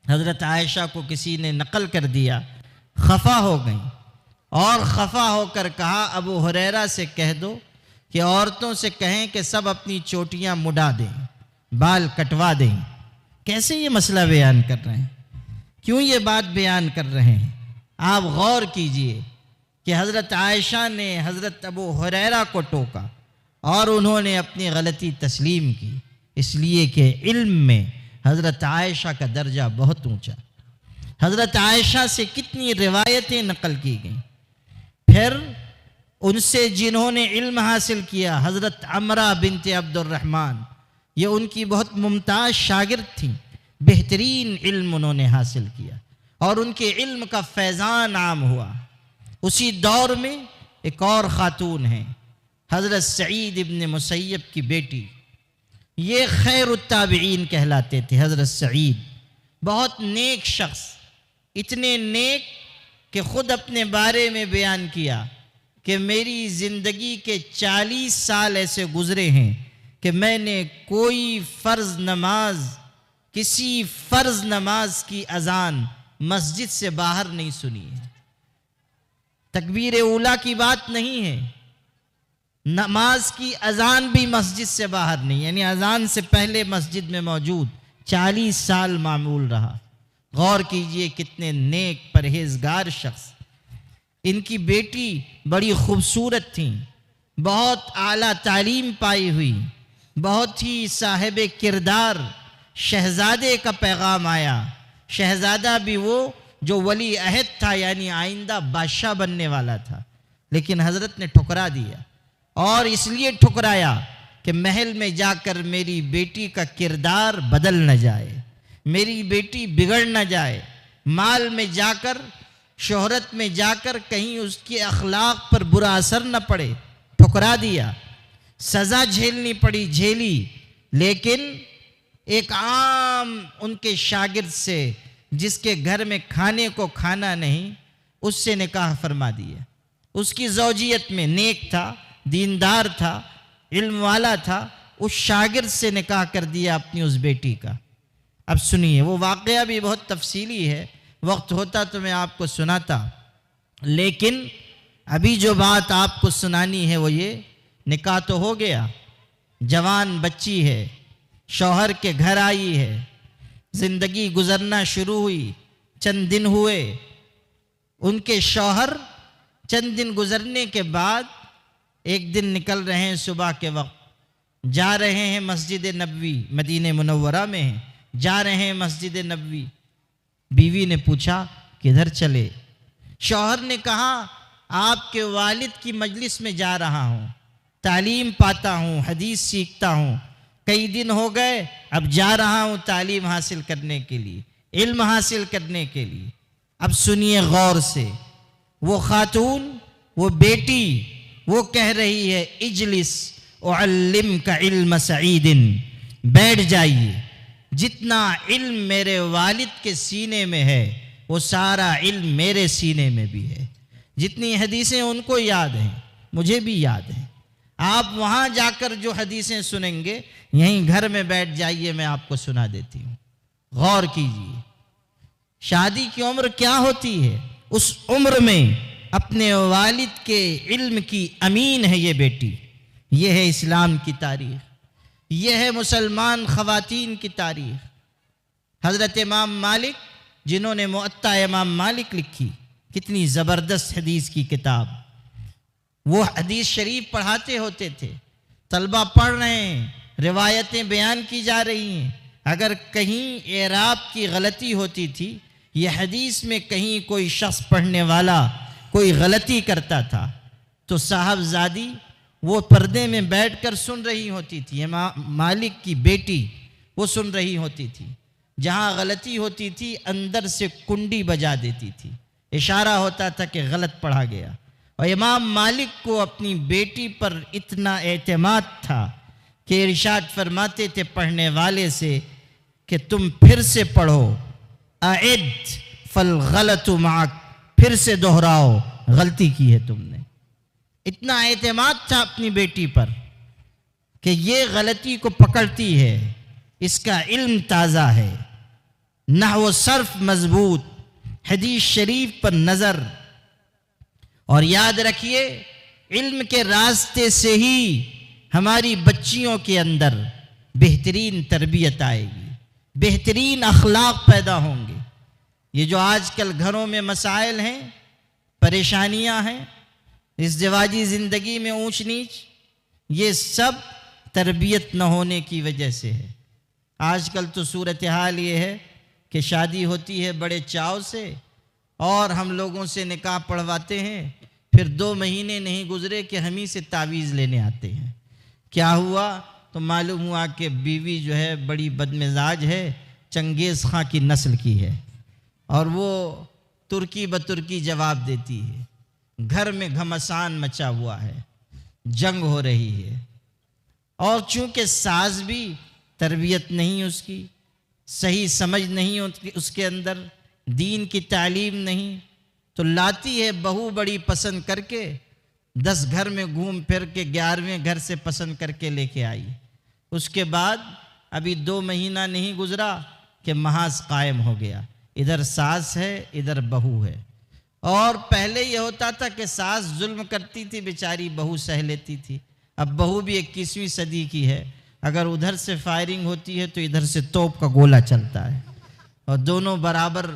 Speaker 1: حضرت عائشہ کو کسی نے نقل کر دیا، خفا ہو گئیں، اور خفا ہو کر کہا ابو ہریرہ سے کہہ دو کہ عورتوں سے کہیں کہ سب اپنی چوٹیاں مڈا دیں، بال کٹوا دیں۔ کیسے یہ مسئلہ بیان کر رہے ہیں؟ کیوں یہ بات بیان کر رہے ہیں؟ آپ غور کیجئے کہ حضرت عائشہ نے حضرت ابو ہریرہ کو ٹوکا اور انہوں نے اپنی غلطی تسلیم کی، اس لیے کہ علم میں حضرت عائشہ کا درجہ بہت اونچا۔ حضرت عائشہ سے کتنی روایتیں نقل کی گئیں۔ پھر ان سے جنہوں نے علم حاصل کیا، حضرت عمرہ بنت عبد الرحمن، یہ ان کی بہت ممتاز شاگرد تھیں، بہترین علم انہوں نے حاصل کیا، اور ان کے علم کا فیضان عام ہوا۔ اسی دور میں ایک اور خاتون ہیں، حضرت سعید ابن مسیب کی بیٹی، یہ خیر التابعین کہلاتے تھے۔ حضرت سعید بہت نیک شخص، اتنے نیک کہ خود اپنے بارے میں بیان کیا کہ میری زندگی کے 40 سال ایسے گزرے ہیں کہ میں نے کوئی فرض نماز، کسی فرض نماز کی اذان مسجد سے باہر نہیں سنی ہے۔ تکبیر اولیٰ کی بات نہیں ہے، نماز کی اذان بھی مسجد سے باہر نہیں، یعنی اذان سے پہلے مسجد میں موجود، 40 سال معمول رہا۔ غور کیجئے کتنے نیک پرہیزگار شخص۔ ان کی بیٹی بڑی خوبصورت تھیں، بہت اعلیٰ تعلیم پائی ہوئی، بہت ہی صاحب کردار، شہزادے کا پیغام آیا۔ شہزادہ بھی وہ جو ولی عہد تھا، یعنی آئندہ بادشاہ بننے والا تھا، لیکن حضرت نے ٹھکرا دیا، اور اس لیے ٹھکرایا کہ محل میں جا کر میری بیٹی کا کردار بدل نہ جائے، میری بیٹی بگڑ نہ جائے، مال میں جا کر، شہرت میں جا کر کہیں اس کے اخلاق پر برا اثر نہ پڑے۔ ٹھکرا دیا، سزا جھیلنی پڑی، جھیلی، لیکن ایک عام ان کے شاگرد سے، جس کے گھر میں کھانے کو کھانا نہیں، اس سے نکاح فرما دیا۔ اس کی زوجیت میں نیک تھا، دیندار تھا، علم والا تھا، اس شاگرد سے نکاح کر دیا اپنی اس بیٹی کا۔ اب سنیے، وہ واقعہ بھی بہت تفصیلی ہے، وقت ہوتا تو میں آپ کو سناتا، لیکن ابھی جو بات آپ کو سنانی ہے وہ یہ، نکاح تو ہو گیا، جوان بچی ہے، شوہر کے گھر آئی ہے، زندگی گزرنا شروع ہوئی، چند دن ہوئے، ان کے شوہر چند دن گزرنے کے بعد ایک دن نکل رہے ہیں صبح کے وقت، جا رہے ہیں مسجد نبوی، مدینہ منورہ میں ہیں، جا رہے ہیں مسجد نبوی۔ بیوی نے پوچھا کدھر چلے؟ شوہر نے کہا آپ کے والد کی مجلس میں جا رہا ہوں، تعلیم پاتا ہوں، حدیث سیکھتا ہوں، کئی دن ہو گئے، اب جا رہا ہوں تعلیم حاصل کرنے کے لیے، علم حاصل کرنے کے لیے۔ اب سنیے غور سے، وہ خاتون، وہ بیٹی، وہ کہہ رہی ہے اجلس اعلمک علم سعید، بیٹھ جائیے، جتنا علم میرے والد کے سینے میں ہے وہ سارا علم میرے سینے میں بھی ہے، جتنی حدیثیں ان کو یاد ہیں مجھے بھی یاد ہیں۔ آپ وہاں جا کر جو حدیثیں سنیں گے یہیں گھر میں بیٹھ جائیے، میں آپ کو سنا دیتی ہوں۔ غور کیجیے، شادی کی عمر کیا ہوتی ہے؟ اس عمر میں اپنے والد کے علم کی امین ہے یہ بیٹی۔ یہ ہے اسلام کی تاریخ، یہ ہے مسلمان خواتین کی تاریخ۔ حضرت امام مالک، جنہوں نے موطا امام مالک لکھی، کتنی زبردست حدیث کی کتاب، وہ حدیث شریف پڑھاتے ہوتے تھے، طلبہ پڑھ رہے ہیں، روایتیں بیان کی جا رہی ہیں، اگر کہیں اعراب کی غلطی ہوتی تھی، یہ حدیث میں کہیں کوئی شخص پڑھنے والا کوئی غلطی کرتا تھا تو صاحبزادی وہ پردے میں بیٹھ کر سن رہی ہوتی تھی، امام مالک کی بیٹی وہ سن رہی ہوتی تھی، جہاں غلطی ہوتی تھی اندر سے کنڈی بجا دیتی تھی، اشارہ ہوتا تھا کہ غلط پڑھا گیا۔ اور امام مالک کو اپنی بیٹی پر اتنا اعتماد تھا کہ ارشاد فرماتے تھے پڑھنے والے سے کہ تم پھر سے پڑھو، اعد فالغلط معک، پھر سے دہراؤ، غلطی کی ہے تم نے۔ اتنا اعتماد تھا اپنی بیٹی پر کہ یہ غلطی کو پکڑتی ہے، اس کا علم تازہ ہے، نحو و صرف مضبوط، حدیث شریف پر نظر۔ اور یاد رکھیے، علم کے راستے سے ہی ہماری بچیوں کے اندر بہترین تربیت آئے گی، بہترین اخلاق پیدا ہوں گے۔ یہ جو آج کل گھروں میں مسائل ہیں، پریشانیاں ہیں، ازدواجی زندگی میں اونچ نیچ، یہ سب تربیت نہ ہونے کی وجہ سے ہے۔ آج کل تو صورتحال یہ ہے کہ شادی ہوتی ہے بڑے چاؤ سے، اور ہم لوگوں سے نکاح پڑھواتے ہیں، پھر 2 مہینے نہیں گزرے کہ ہم ہی سے تعویذ لینے آتے ہیں۔ کیا ہوا؟ تو معلوم ہوا کہ بیوی جو ہے بڑی بدمزاج ہے، چنگیز خاں کی نسل کی ہے، اور وہ ترکی بترکی جواب دیتی ہے۔ گھر میں گھمسان مچا ہوا ہے، جنگ ہو رہی ہے، اور چونکہ ساز بھی تربیت نہیں اس کی، صحیح سمجھ نہیں اس کے اندر، دین کی تعلیم نہیں، تو لاتی ہے بہو بڑی پسند کر کے، 10 گھر میں گھوم پھر کے 11ویں گھر سے پسند کر کے لے کے آئی۔ اس کے بعد ابھی 2 مہینہ نہیں گزرا کہ محاذ قائم ہو گیا، ادھر ساس ہے ادھر بہو ہے۔ اور پہلے یہ ہوتا تھا کہ ساس ظلم کرتی تھی، بیچاری بہو سہ لیتی تھی، اب بہو بھی 21ویں صدی کی ہے، اگر ادھر سے فائرنگ ہوتی ہے تو ادھر سے توپ کا گولہ چلتا ہے، اور دونوں برابر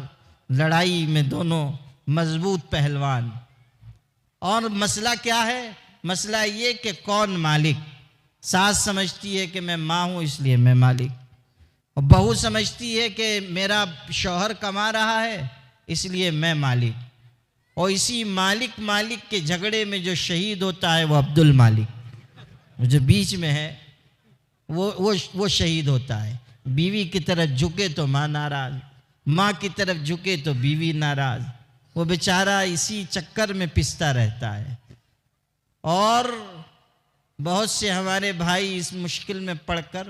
Speaker 1: لڑائی میں، دونوں مضبوط پہلوان۔ اور مسئلہ کیا ہے؟ مسئلہ یہ کہ کون مالک؟ ساس سمجھتی ہے کہ میں ماں ہوں اس لیے میں مالک، اور بہو سمجھتی ہے کہ میرا شوہر کما رہا ہے اس لیے میں مالک۔ اور اسی مالک کے جھگڑے میں جو شہید ہوتا ہے وہ عبد المالک، جو بیچ میں ہے وہ شہید ہوتا ہے۔ بیوی کی طرف جھکے تو ماں ناراض، ماں کی طرف جھکے تو بیوی ناراض، وہ بیچارہ اسی چکر میں پستا رہتا ہے۔ اور بہت سے ہمارے بھائی اس مشکل میں پڑھ کر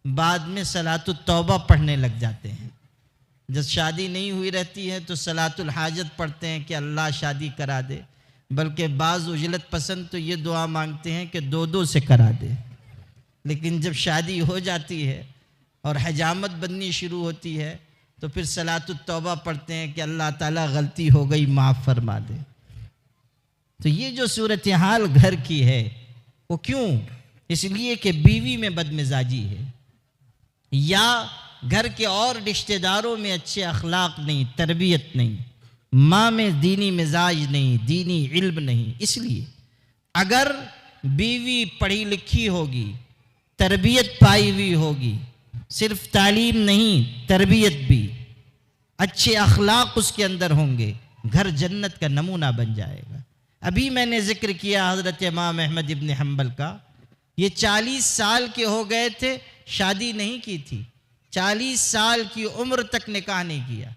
Speaker 1: بعد میں صلاۃ التوبہ پڑھنے لگ جاتے ہیں۔ جب شادی نہیں ہوئی رہتی ہے تو صلاۃ الحاجت پڑھتے ہیں کہ اللہ شادی کرا دے، بلکہ بعض عجلت پسند تو یہ دعا مانگتے ہیں کہ 2 سے کرا دے۔ لیکن جب شادی ہو جاتی ہے اور حجامت بننی شروع ہوتی ہے تو پھر صلاۃ التوبہ پڑھتے ہیں کہ اللہ تعالیٰ غلطی ہو گئی معاف فرما دے۔ تو یہ جو صورتحال گھر کی ہے وہ کیوں؟ اس لیے کہ بیوی میں بدمزاجی ہے، یا گھر کے اور رشتہ داروں میں اچھے اخلاق نہیں، تربیت نہیں، ماں میں دینی مزاج نہیں، دینی علم نہیں۔ اس لیے اگر بیوی پڑھی لکھی ہوگی، تربیت پائی ہوئی ہوگی، صرف تعلیم نہیں تربیت بھی، اچھے اخلاق اس کے اندر ہوں گے، گھر جنت کا نمونہ بن جائے گا۔ ابھی میں نے ذکر کیا حضرت امام احمد ابن حنبل کا، یہ 40 سال کے ہو گئے تھے، شادی نہیں کی تھی، 40 سال کی عمر تک نکاح نہیں کیا۔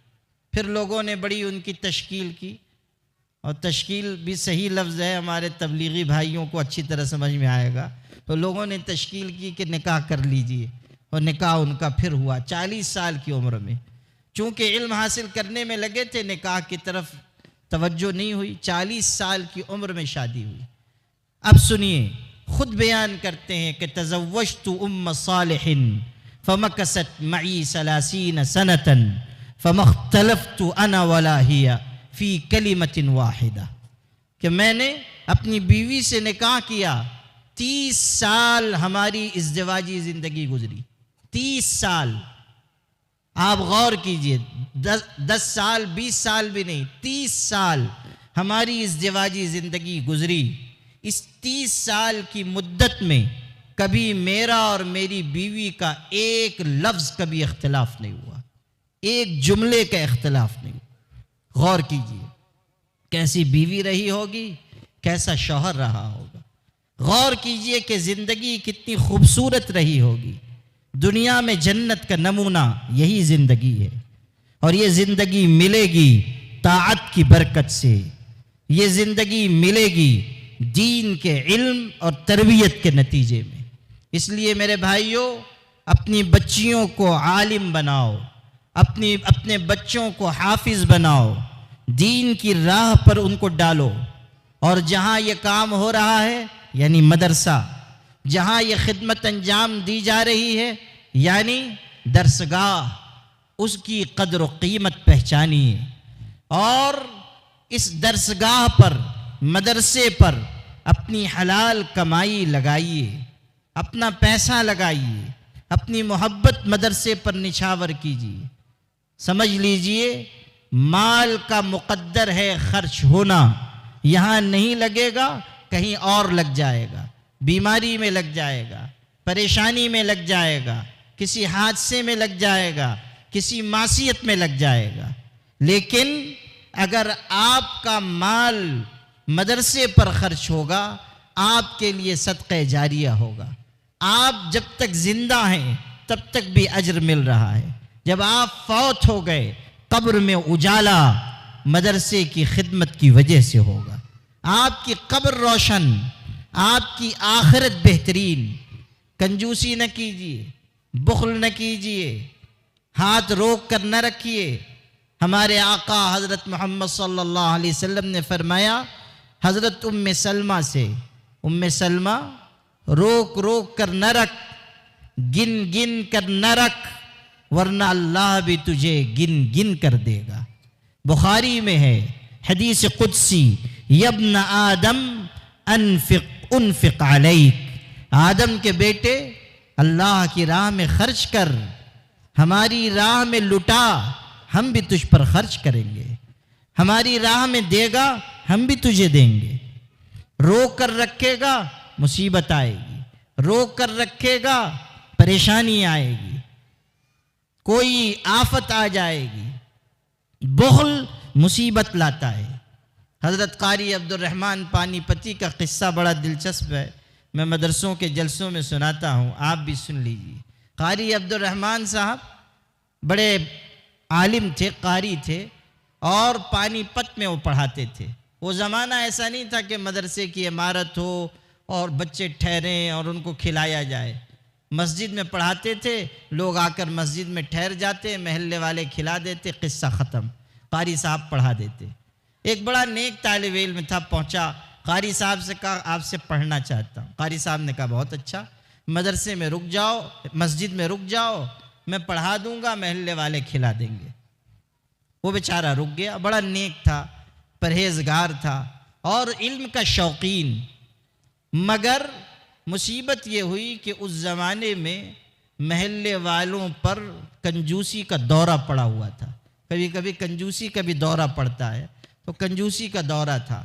Speaker 1: پھر لوگوں نے بڑی ان کی تشکیل کی، اور تشکیل بھی صحیح لفظ ہے، ہمارے تبلیغی بھائیوں کو اچھی طرح سمجھ میں آئے گا، تو لوگوں نے تشکیل کی کہ نکاح کر لیجئے، اور نکاح ان کا پھر ہوا 40 سال کی عمر میں۔ چونکہ علم حاصل کرنے میں لگے تھے، نکاح کی طرف توجہ نہیں ہوئی، 40 سال کی عمر میں شادی ہوئی۔ اب سنیے، خود بیان کرتے ہیں کہ تزوجت ام صالح فمکست معی 30 سنة فما اختلفت انا ولا ہی فی کلمۃ واحدہ، کہ میں نے اپنی بیوی سے نکاح کیا، 30 سال ہماری ازدواجی زندگی گزری، 30 سال۔ آپ غور کیجئے، 10 سال 20 سال بھی نہیں، 30 سال ہماری ازدواجی زندگی گزری۔ اس 30 سال کی مدت میں کبھی میرا اور میری بیوی کا ایک لفظ کبھی اختلاف نہیں ہوا، ایک جملے کا اختلاف نہیں ہوا۔ غور کیجئے، کیسی بیوی رہی ہوگی، کیسا شوہر رہا ہوگا۔ غور کیجئے کہ زندگی کتنی خوبصورت رہی ہوگی۔ دنیا میں جنت کا نمونہ یہی زندگی ہے، اور یہ زندگی ملے گی طاعت کی برکت سے، یہ زندگی ملے گی دین کے علم اور تربیت کے نتیجے میں۔ اس لیے میرے بھائیوں، اپنی بچیوں کو عالم بناؤ، اپنے بچوں کو حافظ بناؤ، دین کی راہ پر ان کو ڈالو، اور جہاں یہ کام ہو رہا ہے یعنی مدرسہ، جہاں یہ خدمت انجام دی جا رہی ہے یعنی درسگاہ، اس کی قدر و قیمت پہچانیے، اور اس درسگاہ پر، مدرسے پر اپنی حلال کمائی لگائیے، اپنا پیسہ لگائیے، اپنی محبت مدرسے پر نچھاور کیجیے۔ سمجھ لیجئے، مال کا مقدر ہے خرچ ہونا، یہاں نہیں لگے گا کہیں اور لگ جائے گا، بیماری میں لگ جائے گا، پریشانی میں لگ جائے گا، کسی حادثے میں لگ جائے گا، کسی معصیت میں لگ جائے گا۔ لیکن اگر آپ کا مال مدرسے پر خرچ ہوگا، آپ کے لیے صدقہ جاریہ ہوگا، آپ جب تک زندہ ہیں تب تک بھی اجر مل رہا ہے، جب آپ فوت ہو گئے قبر میں اجالا مدرسے کی خدمت کی وجہ سے ہوگا، آپ کی قبر روشن، آپ کی آخرت بہترین۔ کنجوسی نہ کیجیے، بخل نہ کیجیے، ہاتھ روک کر نہ رکھیے۔ ہمارے آقا حضرت محمد صلی اللہ علیہ وسلم نے فرمایا حضرت ام سلمہ سے، ام سلمہ روک روک کر نہ رکھ، گن گن کر نہ رکھ، ورنہ اللہ بھی تجھے گن گن کر دے گا۔ بخاری میں ہے حدیث قدسی، یبن آدم انفق علیک، آدم کے بیٹے اللہ کی راہ میں خرچ کر، ہماری راہ میں لٹا، ہم بھی تجھ پر خرچ کریں گے، ہماری راہ میں دے گا ہم بھی تجھے دیں گے۔ روک کر رکھے گا مصیبت آئے گی، روک کر رکھے گا پریشانی آئے گی، کوئی آفت آ جائے گی۔ بخل مصیبت لاتا ہے۔ حضرت قاری عبد الرحمن پانی پتی کا قصہ بڑا دلچسپ ہے، میں مدرسوں کے جلسوں میں سناتا ہوں، آپ بھی سن لیجیے۔ قاری عبد الرحمن صاحب بڑے عالم تھے، قاری تھے، اور پانی پت میں وہ پڑھاتے تھے۔ وہ زمانہ ایسا نہیں تھا کہ مدرسے کی عمارت ہو اور بچے ٹھہریں اور ان کو کھلایا جائے۔ مسجد میں پڑھاتے تھے، لوگ آ کر مسجد میں ٹھہر جاتے، محلے والے کھلا دیتے، قصہ ختم، قاری صاحب پڑھا دیتے۔ ایک بڑا نیک طالب علم تھا، پہنچا، قاری صاحب سے کہا آپ سے پڑھنا چاہتا ہوں۔ قاری صاحب نے کہا بہت اچھا، مدرسے میں رک جاؤ، مسجد میں رک جاؤ، میں پڑھا دوں گا، محلے والے کھلا دیں گے۔ وہ بیچارہ رک گیا، بڑا نیک تھا، پرہیزگار تھا اور علم کا شوقین۔ مگر مصیبت یہ ہوئی کہ اس زمانے میں محلے والوں پر کنجوسی کا دورہ پڑا ہوا تھا۔ کبھی کبھی کنجوسی کا بھی دورہ پڑتا ہے، تو کنجوسی کا دورہ تھا،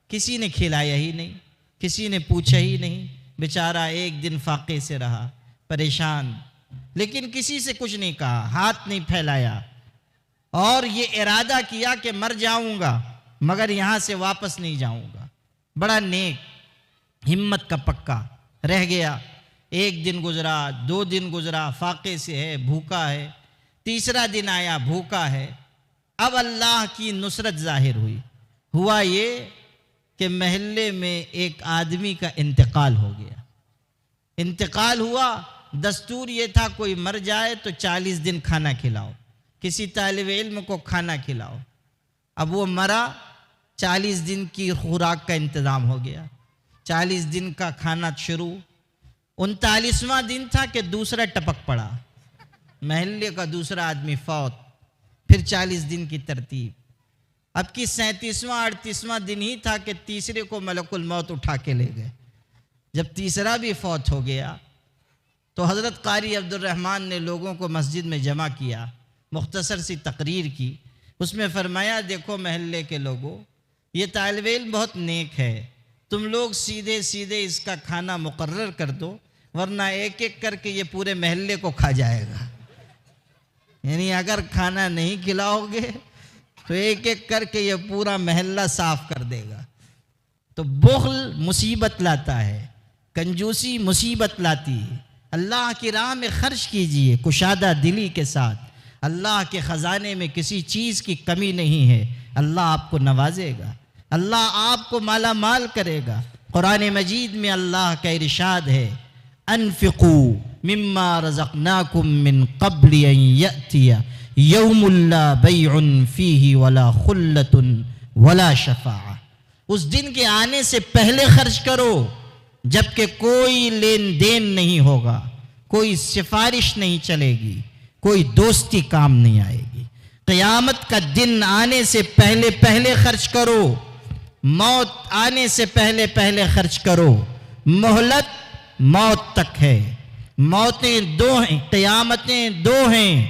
Speaker 1: کسی نے کھلایا ہی نہیں، کسی نے پوچھا ہی نہیں، بیچارہ ایک دن فاقے سے رہا، پریشان، لیکن کسی سے کچھ نہیں کہا، ہاتھ نہیں پھیلایا، اور یہ ارادہ کیا کہ مر جاؤں گا مگر یہاں سے واپس نہیں جاؤں گا۔ بڑا نیک، ہمت کا پکا رہ گیا۔ ایک دن گزرا، 2 دن گزرا، فاقے سے ہے، بھوکا ہے، تیسرا دن آیا، بھوکا ہے۔ اب اللہ کی نصرت ظاہر ہوئی۔ ہوا یہ کہ محلے میں ایک آدمی کا انتقال ہو گیا۔ انتقال ہوا، دستور یہ تھا کوئی مر جائے تو 40 دن کھانا کھلاؤ، کسی طالب علم کو کھانا کھلاؤ۔ اب وہ مرا، 40 دن کی خوراک کا انتظام ہو گیا، 40 دن کا کھانا شروع۔ 39واں دن تھا کہ دوسرا ٹپک پڑا، محلے کا دوسرا آدمی فوت، پھر 40 دن کی ترتیب۔ اب کی 37واں 38واں دن ہی تھا کہ تیسرے کو ملک الموت اٹھا کے لے گئے۔ جب تیسرا بھی فوت ہو گیا تو حضرت قاری عبد الرحمن نے لوگوں کو مسجد میں جمع کیا، مختصر سی تقریر کی۔ اس میں فرمایا، دیکھو محلے کے لوگوں، یہ طالب علم بہت نیک ہے، تم لوگ سیدھے سیدھے اس کا کھانا مقرر کر دو، ورنہ ایک ایک کر کے یہ پورے محلے کو کھا جائے گا۔ یعنی اگر کھانا نہیں کھلاؤ گے تو ایک ایک کر کے یہ پورا محلہ صاف کر دے گا۔ تو بخل مصیبت لاتا ہے، کنجوسی مصیبت لاتی ہے۔ اللہ کی راہ میں خرچ کیجئے کشادہ دلی کے ساتھ، اللہ کے خزانے میں کسی چیز کی کمی نہیں ہے، اللہ آپ کو نوازے گا، اللہ آپ کو مالا مال کرے گا۔ قرآن مجید میں اللہ کا ارشاد ہے، انفقوا مما رزقناکم من قبل ان یأتی یوم لا بیع فیہ ولا خلۃ ولا شفاعہ۔ اس دن کے آنے سے پہلے خرچ کرو جبکہ کوئی لین دین نہیں ہوگا، کوئی سفارش نہیں چلے گی، کوئی دوستی کام نہیں آئے گی۔ قیامت کا دن آنے سے پہلے پہلے خرچ کرو، موت آنے سے پہلے پہلے خرچ کرو۔ مہلت موت تک ہے، موتیں 2 ہیں، قیامتیں 2 ہیں۔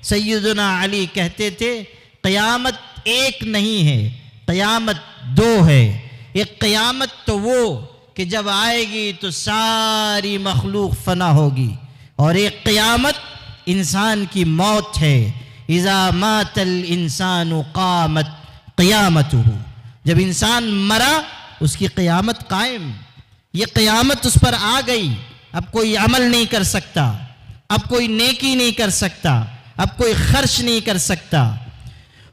Speaker 1: سیدنا علی کہتے تھے قیامت ایک نہیں ہے، قیامت 2 ہے۔ ایک قیامت تو وہ کہ جب آئے گی تو ساری مخلوق فنا ہوگی، اور ایک قیامت انسان کی موت ہے۔ اذا مات الانسان قامت قیامتہ، جب انسان مرا اس کی قیامت قائم، یہ قیامت اس پر آ گئی۔ اب کوئی عمل نہیں کر سکتا، اب کوئی نیکی نہیں کر سکتا، اب کوئی خرچ نہیں کر سکتا۔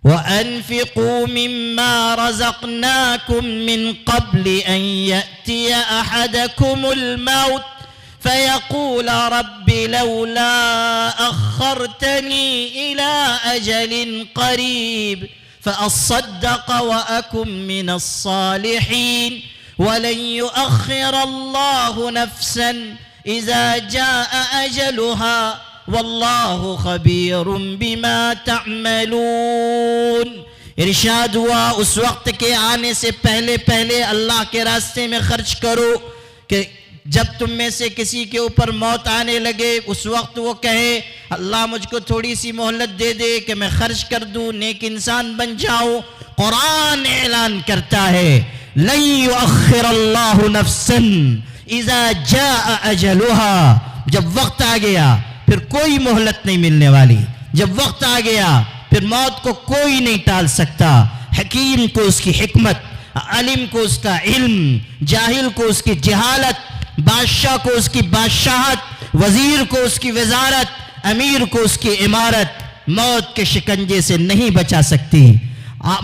Speaker 1: وَأَنفِقُوا مِمَّا رَزَقْنَاكُم مِّن قَبْلِ أَن يَأْتِيَ أَحَدَكُمُ الْمَوْتُ فَيَقُولَ رَبِّ لَوْلَا أَخَّرْتَنِي إِلَىٰ أَجَلٍ قَرِيبٍ فَأَصَّدَّقَ وَأَكُن مِّنَ الصَّالِحِينَ وَلَن يُؤَخِّرَ اللَّهُ نَفْسًا إِذَا جَاءَ أَجَلُهَا وَاللَّهُ خَبِيرٌ بِمَا تَعْمَلُونَ۔ ارشاد ہوا اس وقت کے آنے سے پہلے پہلے اللہ کے راستے میں خرچ کرو کہ جب تم میں سے کسی کے اوپر موت آنے لگے اس وقت وہ کہے اللہ مجھ کو تھوڑی سی مہلت دے دے کہ میں خرچ کر دوں، نیک انسان بن جاؤں۔ قرآن اعلان کرتا ہے لن یؤخر اللہ نفسا اذا جاء اجلها، جب وقت آ گیا پھر کوئی مہلت نہیں ملنے والی، جب وقت آ گیا پھر موت کو کوئی نہیں ٹال سکتا۔ حکیم کو اس کی حکمت، علم کو اس کا علم، جاہل کو اس کی جہالت، بادشاہ کو اس کی بادشاہت، وزیر کو اس کی وزارت، امیر کو اس کی عمارت موت کے شکنجے سے نہیں بچا سکتی۔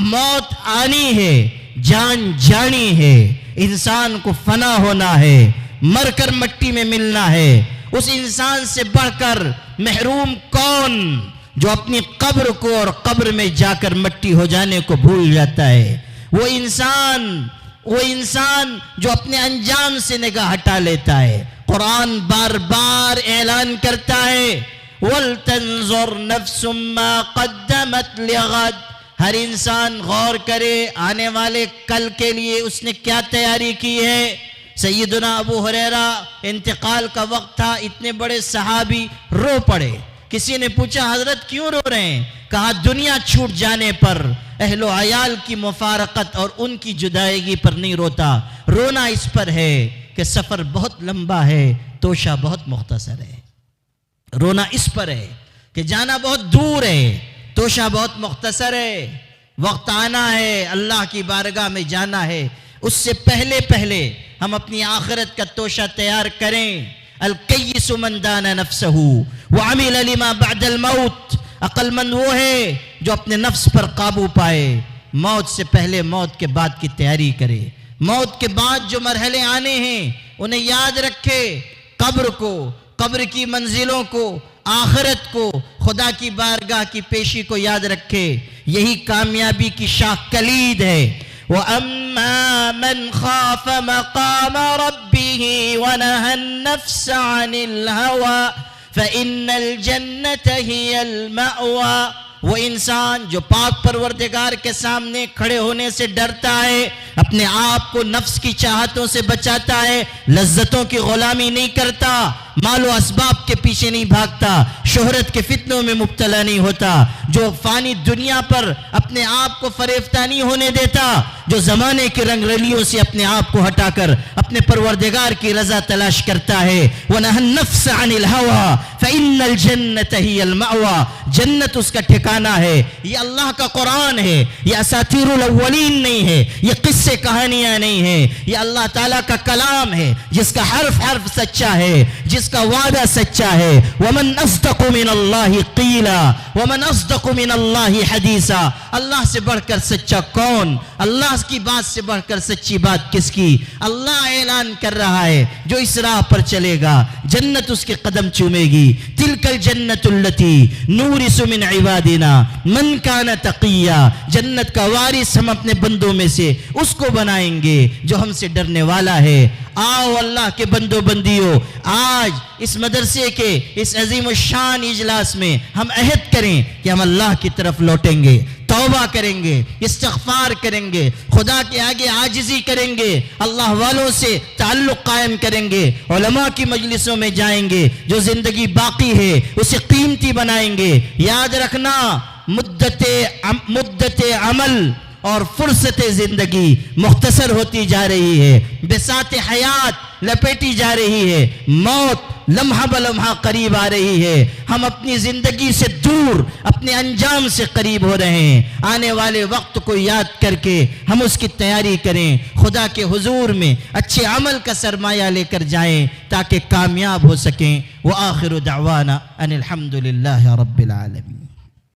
Speaker 1: موت آنی ہے، جان جانی ہے، انسان کو فنا ہونا ہے، مر کر مٹی میں ملنا ہے۔ اس انسان سے بڑھ کر محروم کون جو اپنی قبر کو اور قبر میں جا کر مٹی ہو جانے کو بھول جاتا ہے؟ وہ انسان جو اپنے انجام سے نگاہ ہٹا لیتا ہے۔ قرآن بار بار اعلان کرتا ہے وَلْتَنْظُرْ نَفْسٌ مَّا قَدَّمَتْ لِغَدٍ، ہر انسان غور کرے آنے والے کل کے لیے اس نے کیا تیاری کی ہے۔ سیدنا ابو ہریرہ انتقال کا وقت تھا، اتنے بڑے صحابی رو پڑے۔ کسی نے پوچھا حضرت کیوں رو رہے ہیں؟ کہا دنیا چھوٹ جانے پر، اہل و عیال کی مفارقت اور ان کی جدائیگی پر نہیں روتا، رونا اس پر ہے کہ سفر بہت لمبا ہے، توشہ بہت مختصر ہے۔ رونا اس پر ہے کہ جانا بہت دور ہے، توشہ بہت مختصر ہے، وقت آنا ہے، اللہ کی بارگاہ میں جانا ہے، اس سے پہلے پہلے ہم اپنی آخرت کا توشہ تیار کریں۔ الکیس من دان نفسہ وعمل لما بعد الموت، عقل مند وہ ہے جو اپنے نفس پر قابو پائے، موت سے پہلے موت کے بعد کی تیاری کرے، موت کے بعد جو مرحلے آنے ہیں انہیں یاد رکھے، قبر کو، قبر کی منزلوں کو، آخرت کو، خدا کی بارگاہ کی پیشی کو یاد رکھے، یہی کامیابی کی شاخ کلید ہے۔ وَأَمَّا مَنْ خَافَ مَقَامَ رَبِّهِ وَنَهَى النَّفْسَ عَنِ الْهَوَى فَإِنَّ الْجَنَّةَ هِيَ الْمَأْوَى، وہ انسان جو پاک پروردگار کے سامنے کھڑے ہونے سے ڈرتا ہے، اپنے آپ کو نفس کی چاہتوں سے بچاتا ہے، لذتوں کی غلامی نہیں کرتا، مال و اسباب کے پیچھے نہیں بھاگتا، شہرت کے فتنوں میں مبتلا نہیں ہوتا، جو فانی دنیا پر اپنے آپ کو فریفتہ نہیں ہونے دیتا، جو زمانے کے رنگ رلیوں سے اپنے آپ کو ہٹا کر اپنے پروردگار کی رضا تلاش کرتا ہے۔ وَنَهَى النَّفْسَ عَنِ الْهَوَى فَإِنَّ الْجَنَّةَ هِيَ الْمَأْوَى، جنت اس کا ٹھکانہ ہے۔ یہ اللہ کا قرآن ہے، یہ اساطیر الاولین نہیں ہے، یہ قصے کہانیاں نہیں ہیں، یہ اللہ تعالیٰ کا کلام ہے جس کا حرف حرف سچا ہے، جس کا وعدہ سچا ہے۔ وَمَنْ أَصْدَقُ مِنَ اللَّهِ قِيلًا وَمَنْ أَصْدَقُ مِنَ اللَّهِ حَدِيثًا، اللہ سے بڑھ کر سچا کون؟ اللہ کی بات سے بڑھ کر سچی بات کس کی؟ اللہ اعلان کر رہا ہے جو اس راہ پر چلے گا جنت اس کے قدم چومے گی۔ تِلْكَ الْجَنَّةُ الَّتِي نُورِثُ مِنْ عِبَادِنَا مَنْ كَانَ تَقِيًّا، جنت کا وارث ہم اپنے بندوں میں سے اس کو بنائیں گے جو ہم سے ڈرنے والا ہے۔ آؤ اللہ کے بندو بندیوں، آج اس مدرسے کے اس عظیم الشان اجلاس میں ہم عہد کریں کہ ہم اللہ کی طرف لوٹیں گے، توبہ کریں گے، استغفار کریں گے، خدا کے آگے عاجزی کریں گے، اللہ والوں سے تعلق قائم کریں گے، علماء کی مجلسوں میں جائیں گے، جو زندگی باقی ہے اسے قیمتی بنائیں گے۔ یاد رکھنا مدت عمل اور فرصت زندگی مختصر ہوتی جا رہی ہے، بساط حیات لپیٹی جا رہی ہے، موت لمحہ بلمحہ قریب آ رہی ہے، ہم اپنی زندگی سے دور اپنے انجام سے قریب ہو رہے ہیں۔ آنے والے وقت کو یاد کر کے ہم اس کی تیاری کریں، خدا کے حضور میں اچھے عمل کا سرمایہ لے کر جائیں تاکہ کامیاب ہو سکیں۔ وآخر دعوانا ان الحمد للہ رب العالمین۔